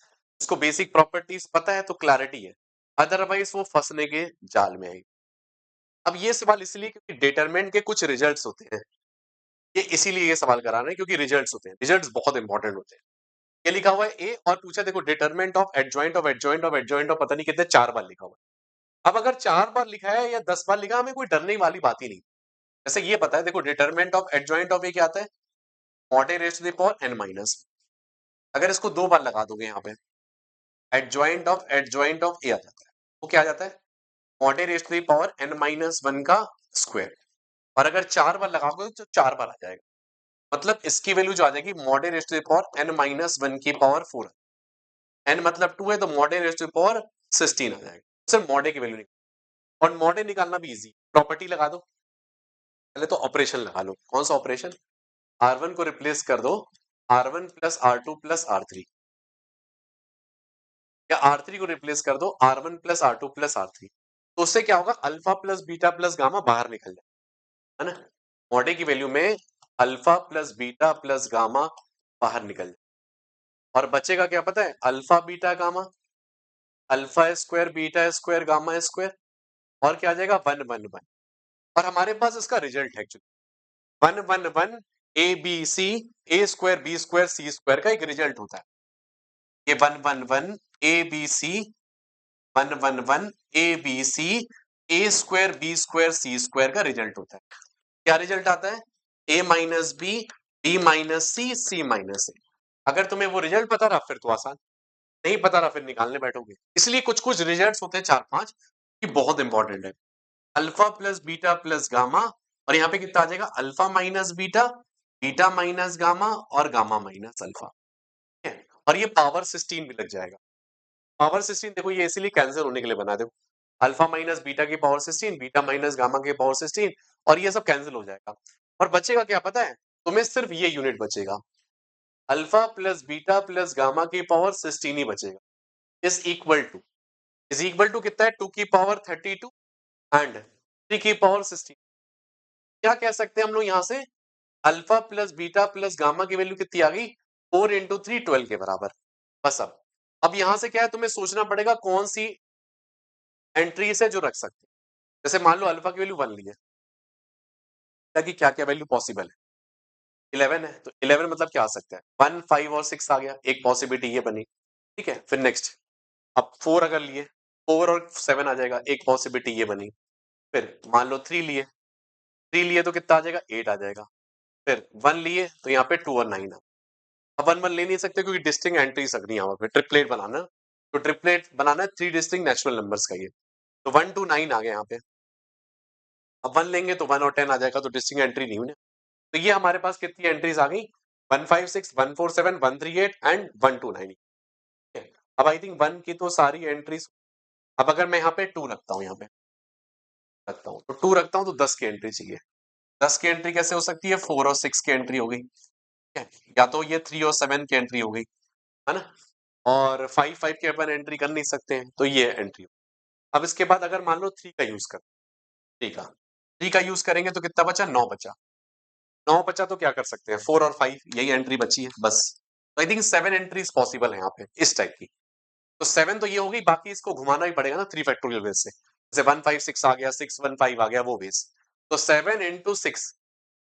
इसको बेसिक प्रॉपर्टीज पता है तो क्लैरिटी है, अदरवाइज वो फंसने के जाल में आएगी। अब ये सवाल इसलिए क्योंकि डिटरमिनेंट के कुछ रिजल्ट्स होते हैं, ये इसीलिए ये सवाल करा रहे हैं क्योंकि रिजल्ट्स होते हैं, रिजल्ट्स बहुत इंपॉर्टेंट होते हैं। ये लिखा हुआ है ए और पूछा, देखो determinant of adjoint of adjoint of adjoint of, पता नहीं कितने 4 बार लिखा हुआ है। अब अगर 4 बार लिखा है या 10 बार लिखा है, हमें कोई डरने वाली बात ही नहीं। जैसे ये पता है, देखो determinant of adjoint of A क्या आता है, mod A raise to the power n minus, अगर इसको 2 बार लगा दोगे यहाँ पे, एडजॉइंट ऑफ ए आ जाता है, वो क्या आ जाता है, mod A raise to the power n minus 1 का स्क्वायर, और अगर 4 बार लगाओगे तो 4 बार आ जाएगा, मतलब इसकी वैल्यू जो आ जाएगी mod A raise to the power n minus 1 की पावर 4, n मतलब 2 है तो mod A raise to the power 16 आ जाएगा, सिर्फ मॉड ए की वैल्यू निकाल, और मॉड ए निकालना भी इजी, प्रॉपर्टी लगा दो, पहले तो ऑपरेशन लगा लो, कौन सा ऑपरेशन, R1 को रिप्लेस कर दो R1 plus R2 plus R3, या R3 को रिप्लेस कर दो R1 plus R2 plus R3, तो उससे क्या होगा, alpha plus beta plus gamma बाहर निकल जाए, है ना, मॉड ए की वैल्यू में alpha plus beta plus gamma बाहर निकल जाए, और बचेगा क्या पता है, alpha beta gamma, alpha square beta square gamma square, और क्या आ जाएगा, 1 1 1, और हमारे पास इसका रिजल्ट है actually 1 1 1 A B C, A square B square C square का एक रिजल्ट होता है, ये 1 1 1 A B C, 1 1 1 A B C, A square B square C square का रिजल्ट होता है। क्या रिजल्ट आता है, A minus B minus C minus A. अगर तुम्हें वो रिजल्ट पता रहा फिर तो आसान, नहीं पता रहा फिर निकालने बैठोगे, इसलिए कुछ कुछ रिजल्ट्स होते हैं 4-5 कि बहुत इंपॉर्टेंट है, alpha plus beta plus gamma, और यहाँ पे कितना आ जाएगा, alpha minus beta, beta minus gamma और गामा माइनस अल्फा, ठीक है, और ये पावर 16 भी लग जाएगा। पावर 16 देखो ये इसीलिए कैंसिल होने के लिए बना दो, अल्फा माइनस बीटा की पावर 16, बीटा माइनस गामा की पावर 16, और ये सब कैंसिल हो जाएगा, और बचेगा क्या पता है, तुम्हें सिर्फ ये यूनिट बचेगा, alpha plus beta plus gamma की पावर 16 ही बचेगा, इज इक्वल टू कितना है, 2 की पावर 32 एंड 3 की पावर 16। क्या कह सकते हैं हम लोग यहाँ से, alpha plus beta plus gamma की वैल्यू कितनी आ गई, 4 इंटू 3 12 के बराबर। बस अब यहां से क्या है, तुम्हें सोचना पड़ेगा कौन सी एंट्री से जो रख सकते हैं, जैसे मान लो अल्फा की वैल्यू 1 ली है, ताकि क्या क्या वैल्यू पॉसिबल है, 11 है, तो 11 मतलब क्या आ सकता है, 1 5 और 6 आ गया, एक पॉसिबिलिटी ये बनी, ठीक है, फिर नेक्स्ट, अब 4 अगर लिए, 4 और 7 आ जाएगा, एक पॉसिबिलिटी ये बनी, फिर मान लो 3 लिए तो कितना आ जाएगा, 8 आ जाएगा, फिर 1 लिए तो यहाँ पे 2 और 9 आ, अब 1 1 ले नहीं सकते क्योंकि डिस्टिंक्ट एंट्रीज लग रही है यहाँ पे, ट्रिपलेट बनाना, तो ट्रिपलेट बनाना है 3 डिस्टिंक्ट नेचुरल नंबर्स का, ये तो 1 2 9 आ गया यहाँ पे, अब 1 लेंगे तो 1 और 10 आ जाएगा, तो डिस्टिंक्ट एंट्री नहीं हुई ना, तो ये हमारे पास कितनी एंट्रीज आ गई, 156 147 138 एंड 129, ठीक है, अब आई थिंक 1 की तो सारी एंट्रीज, अब अगर मैं यहाँ पे 2 रखता हूँ, यहाँ पे रखता हूँ तो 2 रखता हूँ तो 10 की एंट्री चाहिए, 10 की एंट्री कैसे हो सकती है, 4 और 6 की एंट्री हो गई, है? या तो ये 3 और 7 की एंट्री हो गई, है ना? और 5 की अपन एंट्री कर नहीं सकते हैं, तो ये एंट्री। अब इसके बाद अगर मान लो 3 का यूज़ कर 3 का यूज़ करेंगे तो कितना बचा? 9 बचा। 9 बचा तो क्या कर सकते हैं? 4 और 5 यही एंट्री बची है बस। तो आई थिंक 7 एंट्रीज़ पॉसिबल है यहाँ पे, इस टाइप की। तो 7 तो ये हो गई, बाकी इसको घुमाना ही पड़ेगा ना 3 फैक्टोरियल बेस से। जैसे 156 आ गया, 615 आ गया वो बेस। तो 7 इंटू 6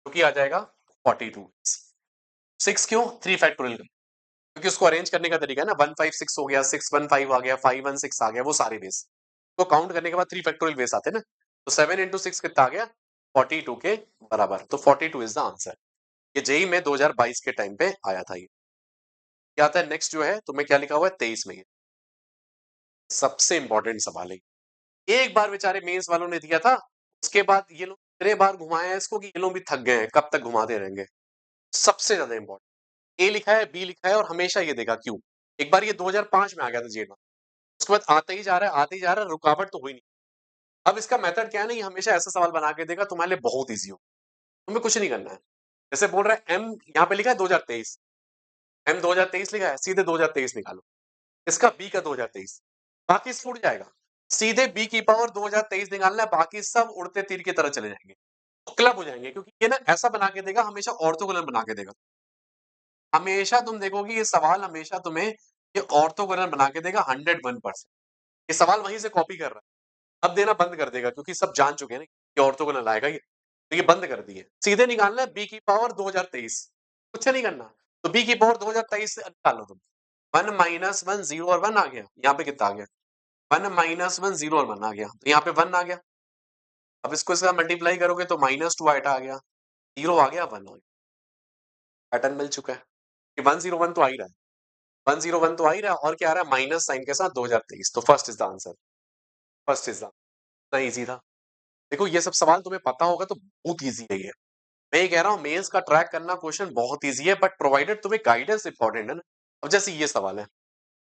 जो कि आ जाएगा 42। 6 क्यों? 3 फैक्टोरियल क्योंकि उसको अरेंज करने का तरीका है ना, 156 हो गया, 615 आ गया, 516 आ गया, वो सारे बेस। तो काउंट करने के बाद 3 फैक्टोरियल बेस आते हैं ना। तो 7 इंटू 6 कितना आ गया? 42 के बराबर। तो 42 इज द आंसर। ये जेईई में 2022 के टाइम पे आया था ये। क्या आता है नेक्स्ट जो है, तुम्हें क्या लिखा हुआ है 23 में? ये सबसे इंपॉर्टेंट सवाल है। एक बार बेचारे मेंस वालों ने दिया था, उसके बाद ये लोग इतने बार घुमाए हैं इसको कि ये लोग भी थक गए हैं, कब तक घुमाते रहेंगे। सबसे ज्यादा इंपॉर्टेंट ए लिखा है, बी लिखा है और हमेशा ये देगा क्यू। एक बार ये 2005 में आ गया था जेल में, उसके बाद आते ही जा रहा है, आते ही जा रहा है, रुकावट तो हुई नहीं। अब इसका मेथड क्या है ना, ये हमेशा ऐसा सवाल बना के देगा, तुम्हारे लिए बहुत ईजी हो, तुम्हें कुछ नहीं करना है। जैसे बोल रहा है एम, यहाँ पे लिखा है 2023, एम 2023 लिखा है, सीधे 2023 निकालो। इसका बी का 2023, बाकी सब उड़ जाएगा। सीधे बी की पावर 2023 निकालना है, बाकी सब उड़ते तीर की तरह चले जाएंगे, क्लब हो जाएंगे, क्योंकि ये ना ऐसा बना के देगा, हमेशा ऑर्थोगोनल बना के देगा। हमेशा तुम देखोगे ये सवाल हमेशा तुम्हें ये ऑर्थोगोनल बना के देगा 101%। ये सवाल वहीं से कॉपी कर रहा है, अब देना बंद कर देगा क्योंकि सब जान चुके हैं ना कि ऑर्थोगोनल आएगा ये, तो ये बंद कर दिए। सीधे निकालना है बी की पावर 2023, कुछ नहीं करना। तो बी की पावर 2023 से निकालो तुम, 1 माइनस 1 0 और 1 आ गया, यहाँ पे कितना आ गया? 1 माइनस 1 0 और 1 आ गया, तो यहाँ पे 1 आ गया। अब इसको इसका मल्टीप्लाई करोगे तो -2 आइटा आ गया, 0 आ गया, 1 आ गया। पैटर्न मिल चुका है कि 101 तो आ ही रहा है, 101 तो आ ही रहा है, और क्या आ रहा है? माइनस साइन के साथ 2023। तो first is the answer, first is the, इतना ईजी था। देखो ये सब सवाल तुम्हें पता होगा तो बहुत ईजी है ये। मैं ये कह रहा हूँ मेंस का ट्रैक करना क्वेश्चन बहुत ईजी है, बट प्रोवाइडेड तुम्हें गाइडेंस इंपॉर्टेंट है ना। अब जैसे ये सवाल है,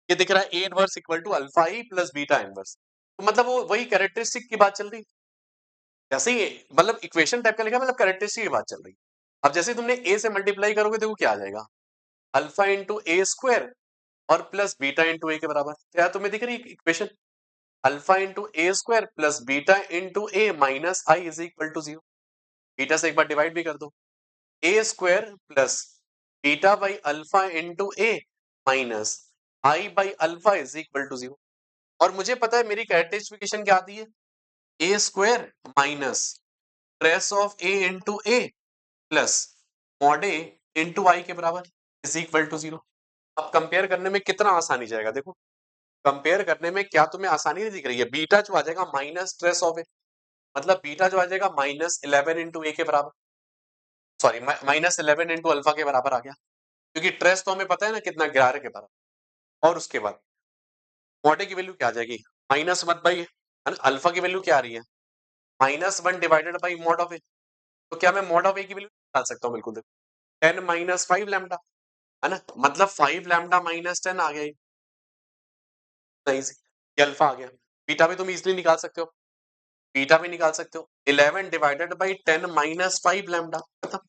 ये दिख रहा है A inverse equal to alpha E plus beta inverse, तो मतलब वो वही कैरेक्टरिस्टिक की बात चल रही है। जैसे ही मतलब इक्वेशन टाइप का लिखा है, मतलब कैरेक्टरिस्टिक की बात चल रही है। अब जैसे तुमने ए से मल्टीप्लाई करोगे देखो क्या आ जाएगा, अल्फा इंटू ए स्क्वायर और प्लस बीटा इंटू ए के बराबर। क्या तुम्हें दिख रही है equation? Alpha into A square plus beta into A minus I is equal to 0। Beta से एक बार डिवाइड भी कर दो, A square plus beta by alpha into A minus I by alpha is equal to 0। और मुझे पता है मेरी कैरेक्टरिस्टिफिकेशन क्या आती है, A square minus trace of A into A plus mod A into I के बराबर इज इक्वल टू 0। अब कंपेयर करने में कितना आसानी जाएगा, देखो कंपेयर करने में क्या तुम्हें आसानी नहीं दिख रही है? बीटा जो आ जाएगा माइनस ट्रेस ऑफ ए, मतलब बीटा जो आ जाएगा -11 इंटू ए के बराबर, सॉरी -11 इंटू अल्फा के बराबर आ गया, क्योंकि ट्रेस तो हमें पता है ना कितना, 11 के बराबर। और उसके बाद मॉड ए की वैल्यू क्या आ जाएगी? -1 बाई, है ना, अल्फा की वैल्यू क्या आ रही है? -1 डिवाइडेड बाई मॉड ऑफ ए। तो क्या मैं मॉड ऑफ ए की वैल्यू निकाल सकता हूँ? बिल्कुल देखो, 10 माइनस 5 लैम्डा, है ना, मतलब 5 लैम्डा माइनस 10 आ गया ये। सही से ये अल्फा आ गया। बीटा भी तुम इजीली निकाल सकते हो, बीटा भी निकाल सकते हो, 11 डिवाइडेड बाई 10 माइनस 5 लैम्डा, खत्म।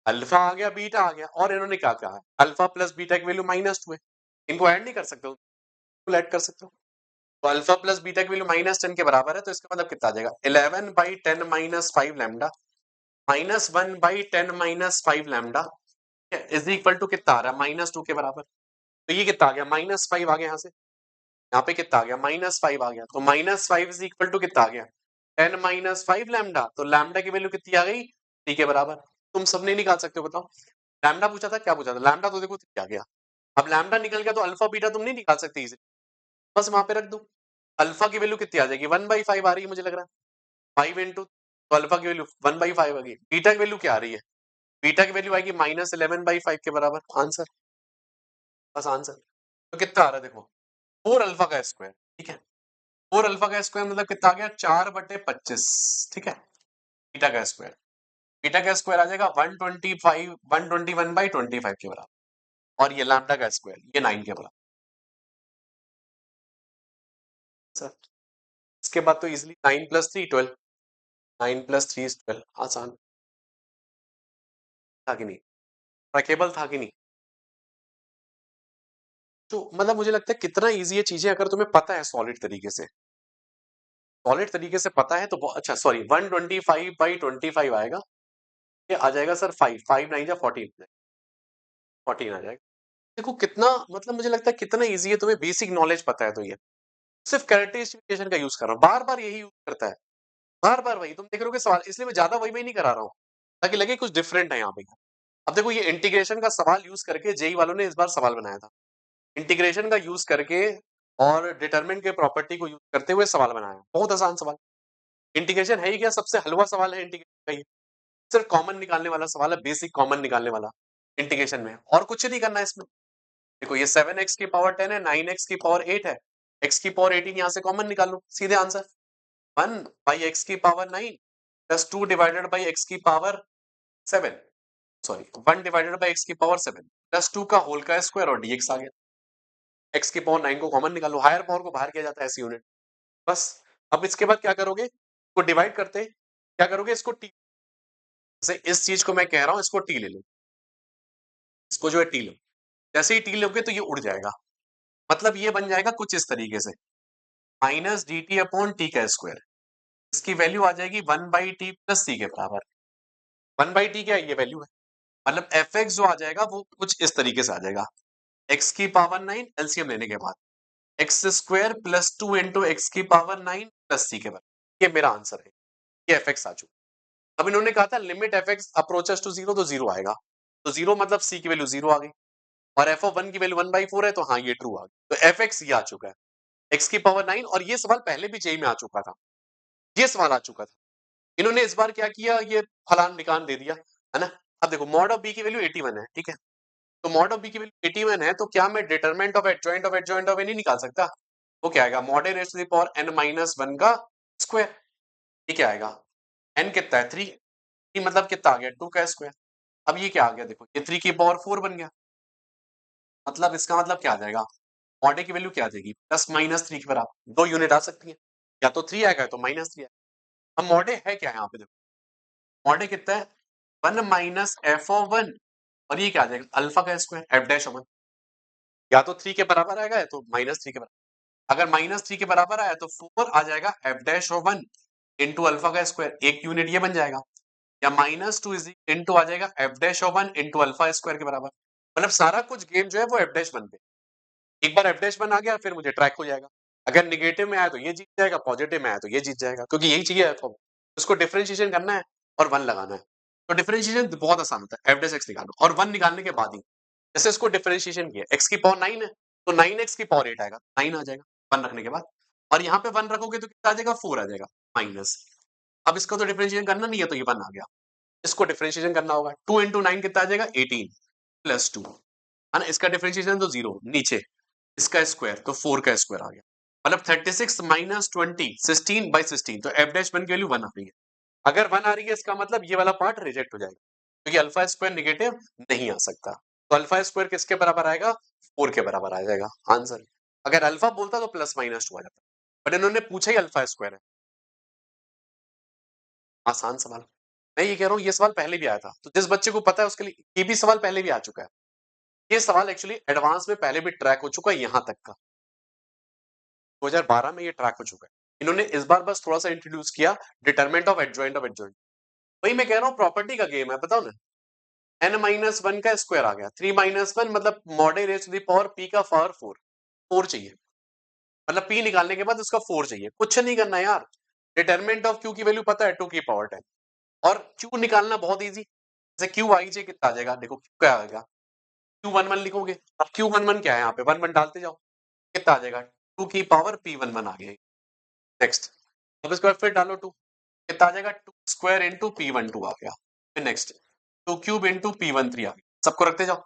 अल्फा आ गया, बीटा आ गया, और इन्होंने क्या कहा? अल्फा प्लस बीटा की वैल्यू -2 है, इनको ऐड नहीं कर सकते हो? बिल्कुल ऐड कर सकते हो। तो अल्फा प्लस बीटा की वैल्यू -10 के बराबर है, तो इसका मतलब कितना आ जाएगा? 11 by 10 minus 5 lambda minus 1 by 10 minus 5 lambda is equal to कितना आ रहा है? -2 के बराबर। तो ये कितना आ गया? -5 आ गया यहाँ से, यहाँ पे कितना आ गया? -5 आ गया। तो -5 इज इक्वल टू कितना आ गया? 10 माइनस 5 लैम्डा। तो लैम्डा की वैल्यू कितनी आ गई? 3 के बराबर। तुम सब नहीं निकाल सकते हो, बताओ। लैम्डा पूछा था, क्या पूछा था? लैम्डा तो देखो 3 आ गया। अब लैम्डा निकल गया तो अल्फा बीटा तुम नहीं निकाल सकते इसे, बस वहां पे रख दो। अल्फा की वैल्यू कितनी आ जाएगी? 1/5 आ रही है मुझे लग रहा है, 5 इंटू, तो अल्फा की वैल्यू 1/5 आ गई। बीटा की वैल्यू क्या आ रही है? बीटा की वैल्यू आएगी -11/5 के बराबर। आंसर, बस आंसर। तो कितना आ रहा है देखो, 4 अल्फा का स्क्वायर, ठीक है। 4 अल्फा का स्क्वायर मतलब कितना आ गया? 4/25, ठीक है। बीटा का स्क्वायर, बीटा का स्क्वायर आ जाएगा 125 121/25 के बराबर, और ये लैम्डा का स्क्वायर ये 9 के बराबर। सर इसके बाद तो इजीली 9 + 3 12, 9 + 3 is 12, आसान था कि नहीं? ट्रैकेबल था कि नहीं? तो मतलब मुझे लगता है कितना ईज़ी है चीज़ें अगर तुम्हें पता है सॉलिड तरीके से। सॉलिड तरीके से पता है तो अच्छा सॉरी 125/25 आएगा। ये आ जाएगा सर 5, 5 9 जा 14 14 आ जाएगा। देखो कितना मतलब मुझे लगता है कितना ईज़ी है तुम्हें बेसिक नॉलेज पता है तो ये। सिर्फ कैरेक्टरिस्टिफिकेशन का यूज़ कर रहा हूँ। बार-बार यही यूज़ करता है। बार-बार वही तुम देख रहे होगे सवाल इसलिए मैं ज़्यादा वही नहीं करा रहा हूँ, ताकि लगे कुछ डिफरेंट है यहाँ पे। अब देखो ये इंटीग्रेशन का सवाल यूज़ करके जेईई वालों ने इस बार सवाल बनाया था। इंटीग्रेशन का यूज़ करके और डिटरमिनेंट के प्रॉपर्टी को यूज़ करते हुए सवाल बनाया। बहुत आसान सवाल। इंटीग्रेशन है ही क्या सबसे हलवा सवाल है इंटीग्रेशन का ये। सिर्फ कॉमन निकालने वाला सवाल है, बेसिक कॉमन निकालने वाला इंटीग्रेशन में और कुछ नहीं करना है इसमें। देखो ये 7x की पावर 10 है, 9x की पावर 8 है, x की पावर 18 यहाँ से कॉमन निकाल लो, सीधे आंसर। 1 बाई x की power 9 plus 2 divided by x की power 7 sorry 1 divided by x की पावर 7 प्लस 2 का होल का स्क्वायर और dx आ गया। x की पावर 9 को कॉमन निकालो, हायर पावर को बाहर किया जाता है ऐसी यूनिट। बस अब इसके बाद क्या करोगे? इसको डिवाइड करते क्या करोगे इसको t जैसे इस चीज को मैं कह रहा हूं इसको t ले लो, इसको जो है t लो। जैसे ही t लोगे तो ये उड़ जाएगा। मतलब ये बन जाएगा कुछ इस तरीके से minus D T upon T का स्क्वायर। इसकी वैल्यू आ जाएगी 1/t प्लस c के बराबर। 1/t क्या है? ये वैल्यू है। मतलब एफ एक्स जो आ जाएगा वो कुछ इस तरीके से आ जाएगा x की पावर 9 एलसीएम लेने के बाद x square plus 2 into x की पावर 9 प्लस c के बराबर। ये मेरा आंसर है। ये एफ एक्स आ चुका। अब इन्होंने कहा था limit F X approaches to zero तो जीरो आएगा। तो जीरो मतलब सी की वैल्यू जीरो आ गई और एफ ऑफ 1 की वैल्यू 1/4 है तो हाँ ये ट्रू आ गई। तो एफ एक्स ये आ चुका है एक्स की पावर 9 और ये सवाल पहले भी जेई में आ चुका था। ये सवाल आ चुका था। इन्होंने इस बार क्या किया ये फलान निकान दे दिया है ना। अब देखो मॉड ऑफ बी की वैल्यू 81 है ठीक है। तो मॉड ऑफ बी की वैल्यू 81 है तो क्या मैं determinant of adjoint of adjoint of A नहीं निकाल सकता? वो क्या आएगा mod A raise to the power n minus 1 का स्क्वायर। ये क्या आएगा n कितना है 3 मतलब कितना आ गया 2 का स्क्वायर। अब ये क्या आ गया देखो ये 3 की पावर 4 बन गया। मतलब इसका मतलब क्या आ जाएगा मॉड ए की वैल्यू क्या आ जाएगी प्लस माइनस 3 के बराबर। दो यूनिट आ सकती है या तो 3 आएगा तो माइनस 3 आएगा। अब मॉड ए है क्या यहाँ पे देखो मॉड ए कितना है 1 माइनस एफ ऑफ 1 और ये क्या आ जाएगा अल्फा का स्क्वायर एफ डैश ऑफ 1। या तो 3 के बराबर आएगा या तो माइनस 3 के बराबर। अगर माइनस 3 के बराबर आया तो 4 आ जाएगा F dash of 1 into alpha का स्क्वायर एक यूनिट ये बन जाएगा। या माइनस 2 इज इंटू आ जाएगा F dash of 1 into alpha square के बराबर। मतलब सारा कुछ गेम जो है वो एफ डैश 1 पे। एक बार एफ डैश 1 आ गया फिर मुझे ट्रैक हो जाएगा। अगर निगेटिव में आया तो ये जीत जाएगा, पॉजिटिव में आया तो ये जीत जाएगा क्योंकि यही चाहिए एफ ऑफ। उसको डिफरेंशिएशन करना है और 1 लगाना है। तो डिफरेंशिएशन बहुत आसान होता है एफ डैश एक्स निकालो और 1 निकालने के बाद ही जैसे इसको डिफरेंशिएशन किया x की पावर 9 है तो 9x की पावर 8 आएगा 9 आ जाएगा 1 रखने के बाद और यहाँ पे 1 रखोगे तो कितना आ जाएगा 4 आ जाएगा माइनस। अब इसका तो डिफरेंशिएशन करना नहीं है तो ये 1 आ गया। इसको डिफरेंशिएशन करना होगा 2 इंटू 9 कितना आ जाएगा 18 प्लस 2 है ना। इसका डिफरेंशिएशन तो जीरो नीचे इसका स्क्वायर तो 4 का स्क्वायर आ गया। मतलब 36 माइनस 20 16/16 तो एफ डैश 1 की वैल्यू 1 आ रही है। अगर 1 आ रही है इसका मतलब ये वाला पार्ट रिजेक्ट हो जाएगा क्योंकि अल्फा स्क्वायर नेगेटिव नहीं आ सकता। तो अल्फा स्क्वायर किसके बराबर आएगा 4 के बराबर आ जाएगा आंसर। अगर अल्फा बोलता तो प्लस माइनस 2 आ जाता बट इन्होंने पूछा ही अल्फा स्क्वायर है। आसान सवाल। मैं ये कह रहा हूँ ये सवाल पहले भी आया था तो जिस बच्चे को पता है उसके लिए ये भी सवाल पहले भी आ चुका है। ये सवाल एक्चुअली एडवांस में पहले भी ट्रैक हो चुका है यहाँ तक का 2012 में ये ट्रैक हो चुका है। इन्होंने इस बार बस थोड़ा सा इंट्रोड्यूस किया डिटरमिनेंट ऑफ एडजॉइंट। वही मैं कह रहा हूँ प्रॉपर्टी का गेम है बताओ ना। n माइनस 1 का स्क्वायर आ गया 3 माइनस 1 मतलब mod A raise to the power p का पावर 4 4 चाहिए। मतलब p निकालने के बाद उसका 4 चाहिए कुछ नहीं करना यार। डिटरमिनेंट ऑफ q की वैल्यू पता है 2 की पावर 10 और q निकालना बहुत इजी। जैसे q आई जे कितना आ जाएगा देखो q क्या आएगा q11 लिखोगे। अब q11 क्या है यहाँ पे 1 1 डालते जाओ कितना आ जाएगा 2 की पावर p11 आ गया। नेक्स्ट अब इसके बाद फिर डालो 2 कितना आ जाएगा 2 स्क्वायर इंटू p12 आ गया। फिर नेक्स्ट 2 क्यूब इंटू p13 आ गया सबको रखते जाओ।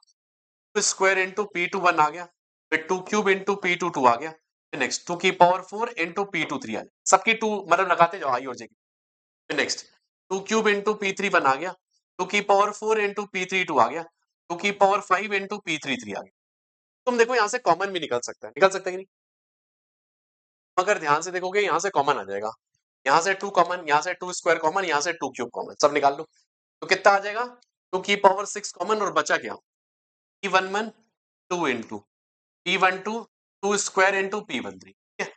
टू स्क्वायर इंटू p21 आ गया। फिर 2 क्यूब इंटू p22 आ गया। फिर नेक्स्ट 2 की पावर 4 इंटू p23 आ गया सबकी 2 मतलब लगाते जाओ आई और जे की। फिर नेक्स्ट 2 क्यूब इंटू p31 आ गया 2 की पावर 4 इंटू p32 आ गया 2 की पावर 5 इंटू p33 आ गया। तुम देखो यहाँ से कॉमन भी निकल सकता है कि नहीं। अगर ध्यान से देखोगे यहाँ से कॉमन आ जाएगा। यहाँ से 2 कॉमन यहाँ से 2 स्क्वायर कॉमन यहाँ से 2 क्यूब कॉमन सब निकाल लो तो कितना आ जाएगा टू की पावर 6 कॉमन और बचा क्या? P11 2 into P12 2 square into P13, ठीक है।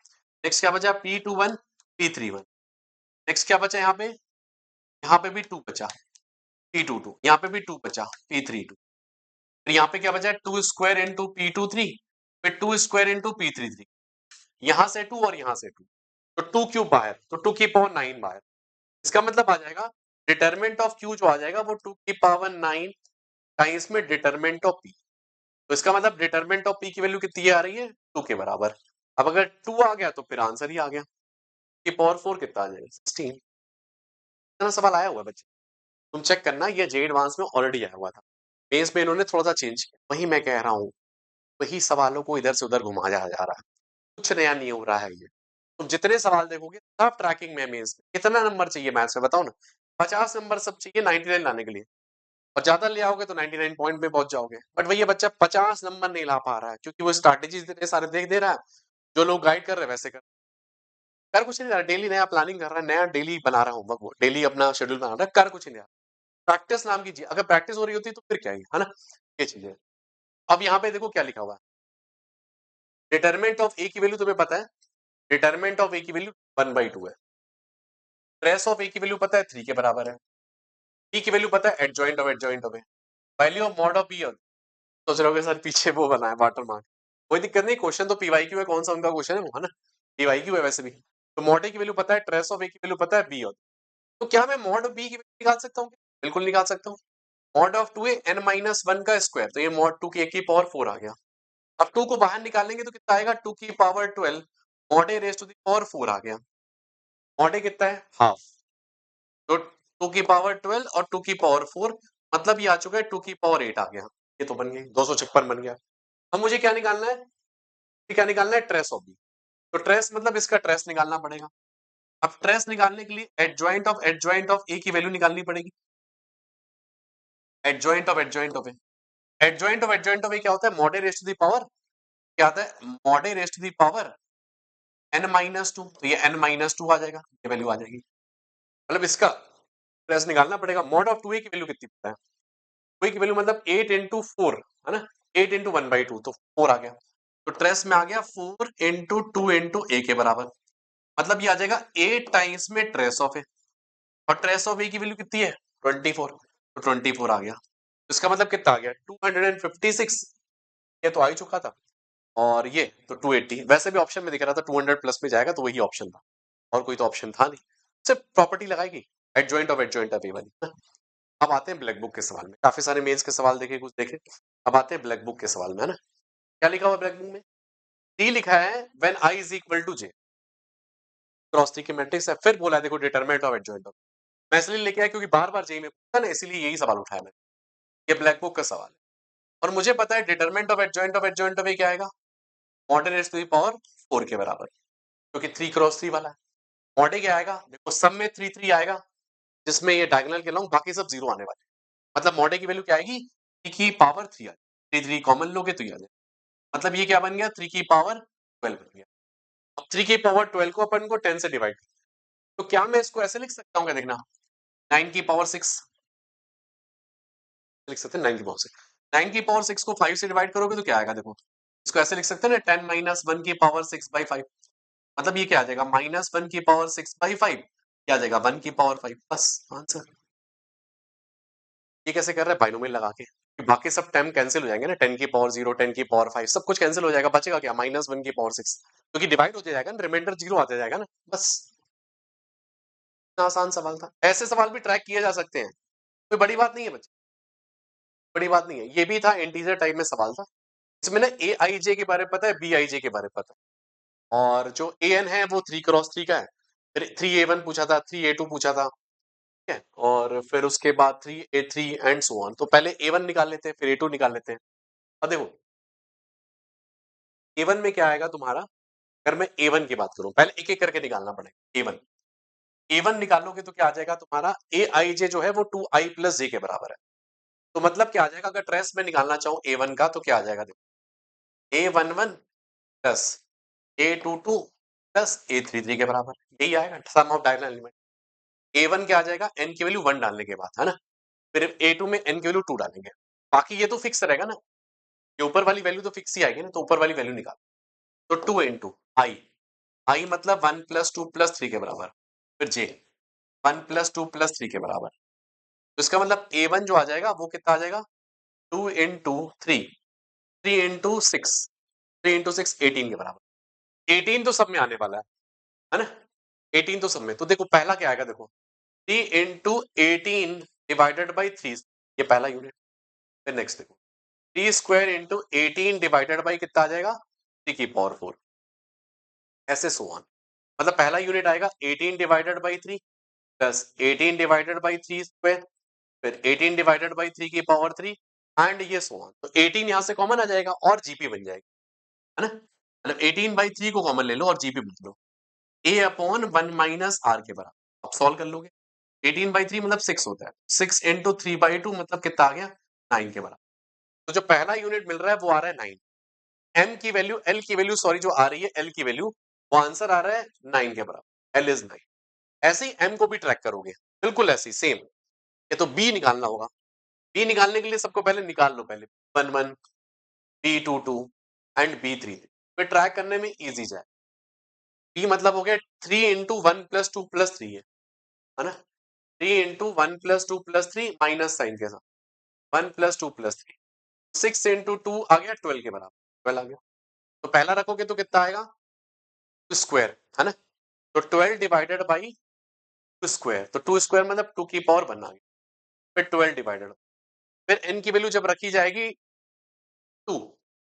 नेक्स्ट क्या बचा? P21 P31। नेक्स्ट क्या बचा यहाँ पे? यहाँ पे भी 2 बचा P22, यहाँ पे भी 2 बचा P32। फिर यहाँ पे क्या बचा? 2 स्क्वायर इंटू P23, फिर 2 स्क्वायर इंटू P33। यहाँ से 2 और यहाँ से 2, तो 2 क्यूब बाहर, तो 2 की पावर 9 बाहर। इसका मतलब आ जाएगा डिटरमिनेंट ऑफ Q जो आ जाएगा वो 2 की पावर 9 टाइम्स में डिटरमिनेंट ऑफ P। तो इसका मतलब डिटरमिनेंट ऑफ P की वैल्यू कितनी आ रही है? 2 के बराबर। अब अगर 2 आ गया तो फिर आंसर ही आ गया। कि पावर 4 कितना आ जाएगा? 16। इतना सवाल आया हुआ है बच्चे, तुम चेक करना, ये जे एडवांस में ऑलरेडी आया हुआ था। बेस में इन्होंने थोड़ा सा चेंज किया, वही मैं कह रहा हूँ, वही सवालों को इधर से उधर घुमाया जा रहा है, कुछ नया नहीं हो रहा है ये। तुम जितने सवाल देखोगे सब ट्रैकिंग में मेंस में। कितना नंबर चाहिए मैथ्स में बताओ ना? 50 नंबर सब चाहिए 99 लाने के लिए, और ज्यादा ले आओगे तो 99 पॉइंट में पहुंच जाओगे। बट वही ये बच्चा 50 नंबर नहीं ला पा रहा है क्योंकि वो स्ट्रैटेजीज इतने सारे देख दे रहा है, जो लोग गाइड कर रहे हैं वैसे कर कुछ नहीं रहा। डेली नया प्लानिंग कर रहा है, नया डेली बना रहा हूँ, वो डेली अपना शेड्यूल बना रहा है, कर कुछ नहीं रहा। प्रैक्टिस नाम की चीज, अगर प्रैक्टिस हो रही होती तो फिर क्या है ना, ये चीजें। अब यहाँ पे देखो क्या लिखा हुआ है, डिटरमिनेंट ऑफ ए की वैल्यू तुम्हें पता है, डिटरमिनेंट ऑफ ए की वैल्यू 1/2 है। ट्रेस ऑफ ए की वैल्यू पता है 3 के बराबर है। पी की वैल्यू पता है adjoint of A. Value of mod of P, सोच रहे होगे सर पीछे वो बना है वाटर मार्क। कोई दिक्कत नहीं, क्वेश्चन तो पीवाईक्यू है, कौन सा उनका क्वेश्चन है वो, है ना, पीवाईक्यू है वैसे भी। तो मॉड ए की वैल्यू पता है, ट्रेस ऑफ ए की वैल्यू पता है, बी और, तो क्या मैं मॉड ऑफ बी की वैल्यू निकाल सकता हूँ? बिल्कुल निकाल सकता हूँ। मॉड ऑफ 2a n-1 का स्क्वायर, तो ये मॉड 2 की a की पावर 4 आ गया। अब 2 को बाहर निकालेंगे तो कितना आएगा? 2 की power 12 mod a raise to the power 4 आ गया। मॉड a कितना है? हाफ। तो 2 की पावर 12 और 2 की पावर 4, मतलब ये आ चुका है 2 की पावर 8 आ गया। ये तो बन गई 256 बन गया। अब मुझे क्या निकालना है? क्या निकालना है? Trace of B. तो ट्रेस मतलब इसका ट्रेस निकालना पड़ेगा। अब ट्रेस निकालने के लिए एडजॉइंट ऑफ ए की वैल्यू निकालनी पड़ेगी। Adjoint of A, adjoint of A क्या होता है? Mod A raise to the power, क्या आता है? Mod A raise to the power n-2, तो ये n-2 आ जाएगा, ये वैल्यू आ जाएगी। मतलब इसका ट्रेस निकालना पड़ेगा। मॉड ऑफ 2a की वैल्यू कितनी पता है? 2a की वैल्यू मतलब 8 इंटू 4, है ना, 8 इंटू 1/2, तो 4 आ गया। तो ट्रेस में आ गया 4 इंटू 2 इंटू a के बराबर, मतलब ये आ जाएगा 8 टाइम्स में ट्रेस ऑफ ए। और ट्रेस ऑफ ए की वैल्यू कितनी है? 24, तो 24 आ गया। तो इसका मतलब कितना आ गया? 256। ये तो आ ही चुका था। और ये तो 280, वैसे भी ऑप्शन में दिख रहा था 200 प्लस में जाएगा, तो वही ऑप्शन था, और कोई तो ऑप्शन था नहीं। सिर्फ प्रॉपर्टी लगाएगी, एडजॉइंट ऑफ ए वाली ना। अब आते हैं ब्लैक बुक के सवाल में, काफी सारे मेंस के सवाल देखे, कुछ देखे। अब आते हैं ब्लैक बुक के सवाल में, है ना। क्या लिखा हुआ ब्लैक बुक में? डी लिखा है when I is equal to J, cross three की मैट्रिक्स है। फिर बोला है देखो डिटरमिनेंट ऑफ एडजॉइंट ऑफ। मैं इसलिए लेके आया क्योंकि बार बार जेई में पूछा ना, इसलिए यही सवाल उठाया मैंने। ये ब्लैक बुक का सवाल है, और मुझे पता है determinant of adjoint of A क्या आएगा? Mod raise to the power 4 के बराबर, क्योंकि 3 क्रॉस 3 वाला है। मॉड ए क्या आएगा? देखो सब में 3 3 आएगा, जिसमें ये डायगोनल के लॉन्ग, बाकी सब 0 आने वाले। मतलब मॉड ए की वैल्यू क्या आएगी? 3 की पावर 3 आ जाएगी। 3 3 कॉमन लोगे तो ये आ जाएगा। मतलब ये क्या बन गया? 3 की पावर 12 बन गया। अब 3 की पावर 12 को अपन को 10 से डिवाइड, तो क्या मैं इसको ऐसे लिख सकता हूँ? क्या देखना, 9 की पावर 6 लिख सकते हैं। 9 की पावर 6, 9 की पावर 6 को 5 से डिवाइड करोगे तो क्या आएगा? देखो इसको ऐसे लिख सकते हैं ना, 10 माइनस 1 की पावर 6/5। मतलब ये क्या आ जाएगा? -1 की पावर 6/5, क्या आ जाएगा? 1 की पावर 5, बस आंसर। ये कैसे कर रहा है? बाइनोमियल लगा के, कि बाकी सब टर्म कैंसिल हो जाएंगे ना, 10 की पावर 0, 10 की पावर 5, सब कुछ कैंसिल हो जाएगा, बचेगा क्या? -1 की पावर 6, क्योंकि डिवाइड होते जाएगा ना, रिमाइंडर 0 आते जाएगा ना, बस। इतना आसान सवाल था। ऐसे सवाल भी ट्रैक किए जा सकते हैं, कोई बड़ी बात नहीं है बच्चे, बड़ी बात नहीं है। ये भी था, इंटीजर टाइप में सवाल था। इसमें ना ए आई जे के बारे में पता है, बी आई जे के बारे में पता है, और जो ए एन है वो 3 क्रॉस 3 का है। फिर 3A1 पूछा था, 3A2 पूछा था, ठीक है, और फिर उसके बाद 3A3 एंड सो ऑन। तो पहले A1 निकाल लेते हैं, फिर A2 निकाल लेते हैं। अब देखो A1 में क्या आएगा तुम्हारा? अगर मैं A1 की बात करूं, पहले एक एक करके निकालना पड़ेगा। A1 निकालोगे तो क्या आ जाएगा तुम्हारा? ए आई जे जो है वो 2i प्लस जे के बराबर है। तो मतलब क्या आ जाएगा? अगर ट्रेस में निकालना चाहूं A1 का, तो क्या आ जाएगा? देखो A11 plus A22 plus A33 के बराबर, यही आएगा सम ऑफ डायगोनल एलिमेंट। A1 क्या आ जाएगा? n की वैल्यू 1 डालने के बाद, है ना। फिर A2 में n की वैल्यू 2 डालेंगे, बाकी ये तो फिक्स रहेगा ना, ये ऊपर वाली वैल्यू तो फिक्स ही आएगी ना, तो ऊपर वाली वैल्यू निकाल, तो 2 into i मतलब 1 + 2 + 3 के बराबर, फिर j 1 + 2 + 3 के बराबर, तो इसका मतलब A1 जो आ जाएगा वो कितना आ जाएगा, 2 into 3 3 into 6 3 into 6 18 के बराबर। 18 तो सब में आने वाला है ना, 18 तो सब में, तो देखो पहला क्या आएगा, देखो 3 into 18 डिवाइडेड बाई 3, ये पहला यूनिट। फिर नेक्स्ट देखो 3 स्क्वायर into 18 डिवाइडेड बाई कितना आ जाएगा, 3 की पावर 4, ऐसे सो ऑन। मतलब पहला यूनिट आएगा 18 divided by 3 plus 18 divided by 3 square, फिर 18 डिवाइडेड बाई 3 की पावर 3 एंड ये सो ऑन। तो 18 यहां से कॉमन आ जाएगा और जीपी बन जाएगी, है ना, मतलब 18 बाई 3 को कॉमन ले लो और जीपी बन लो, a अपॉन 1 माइनस आर के बराबर। अब सॉल्व कर लोगे, 18 बाई 3 मतलब 6 होता है, 6 into 3 बाई 2 मतलब कितना आ गया, 9 के बराबर। तो जो पहला यूनिट मिल रहा है वो आ रहा है 9, m की वैल्यू, l की वैल्यू सॉरी जो आ रही है l की वैल्यू, वो आंसर आ रहा है 9 के बराबर, l इज 9। ऐसे ही m को भी ट्रैक करोगे, बिल्कुल ऐसे ही सेम। ये तो b निकालना होगा, b निकालने के लिए सबको पहले निकाल लो, पहले b11 b22 एंड b33, फिर ट्रैक करने में इजी जाए। b मतलब हो गया 3 into 1 + 2 + 3 है ना, 3 into 1 + 2 + 3 माइनस साइन के साथ 1 + 2 + 3, 6 into 2 आ गया 12 के बराबर, 12 आ गया। तो पहला रखोगे तो कितना आएगा, स्क्वायर, है ना, तो 12 डिवाइडेड बाई 2 स्क्वायर, तो 2 स्क्वायर मतलब 2 की पावर 1 आ गई, फिर 12 डिवाइडेड, फिर n की वैल्यू जब रखी जाएगी 2,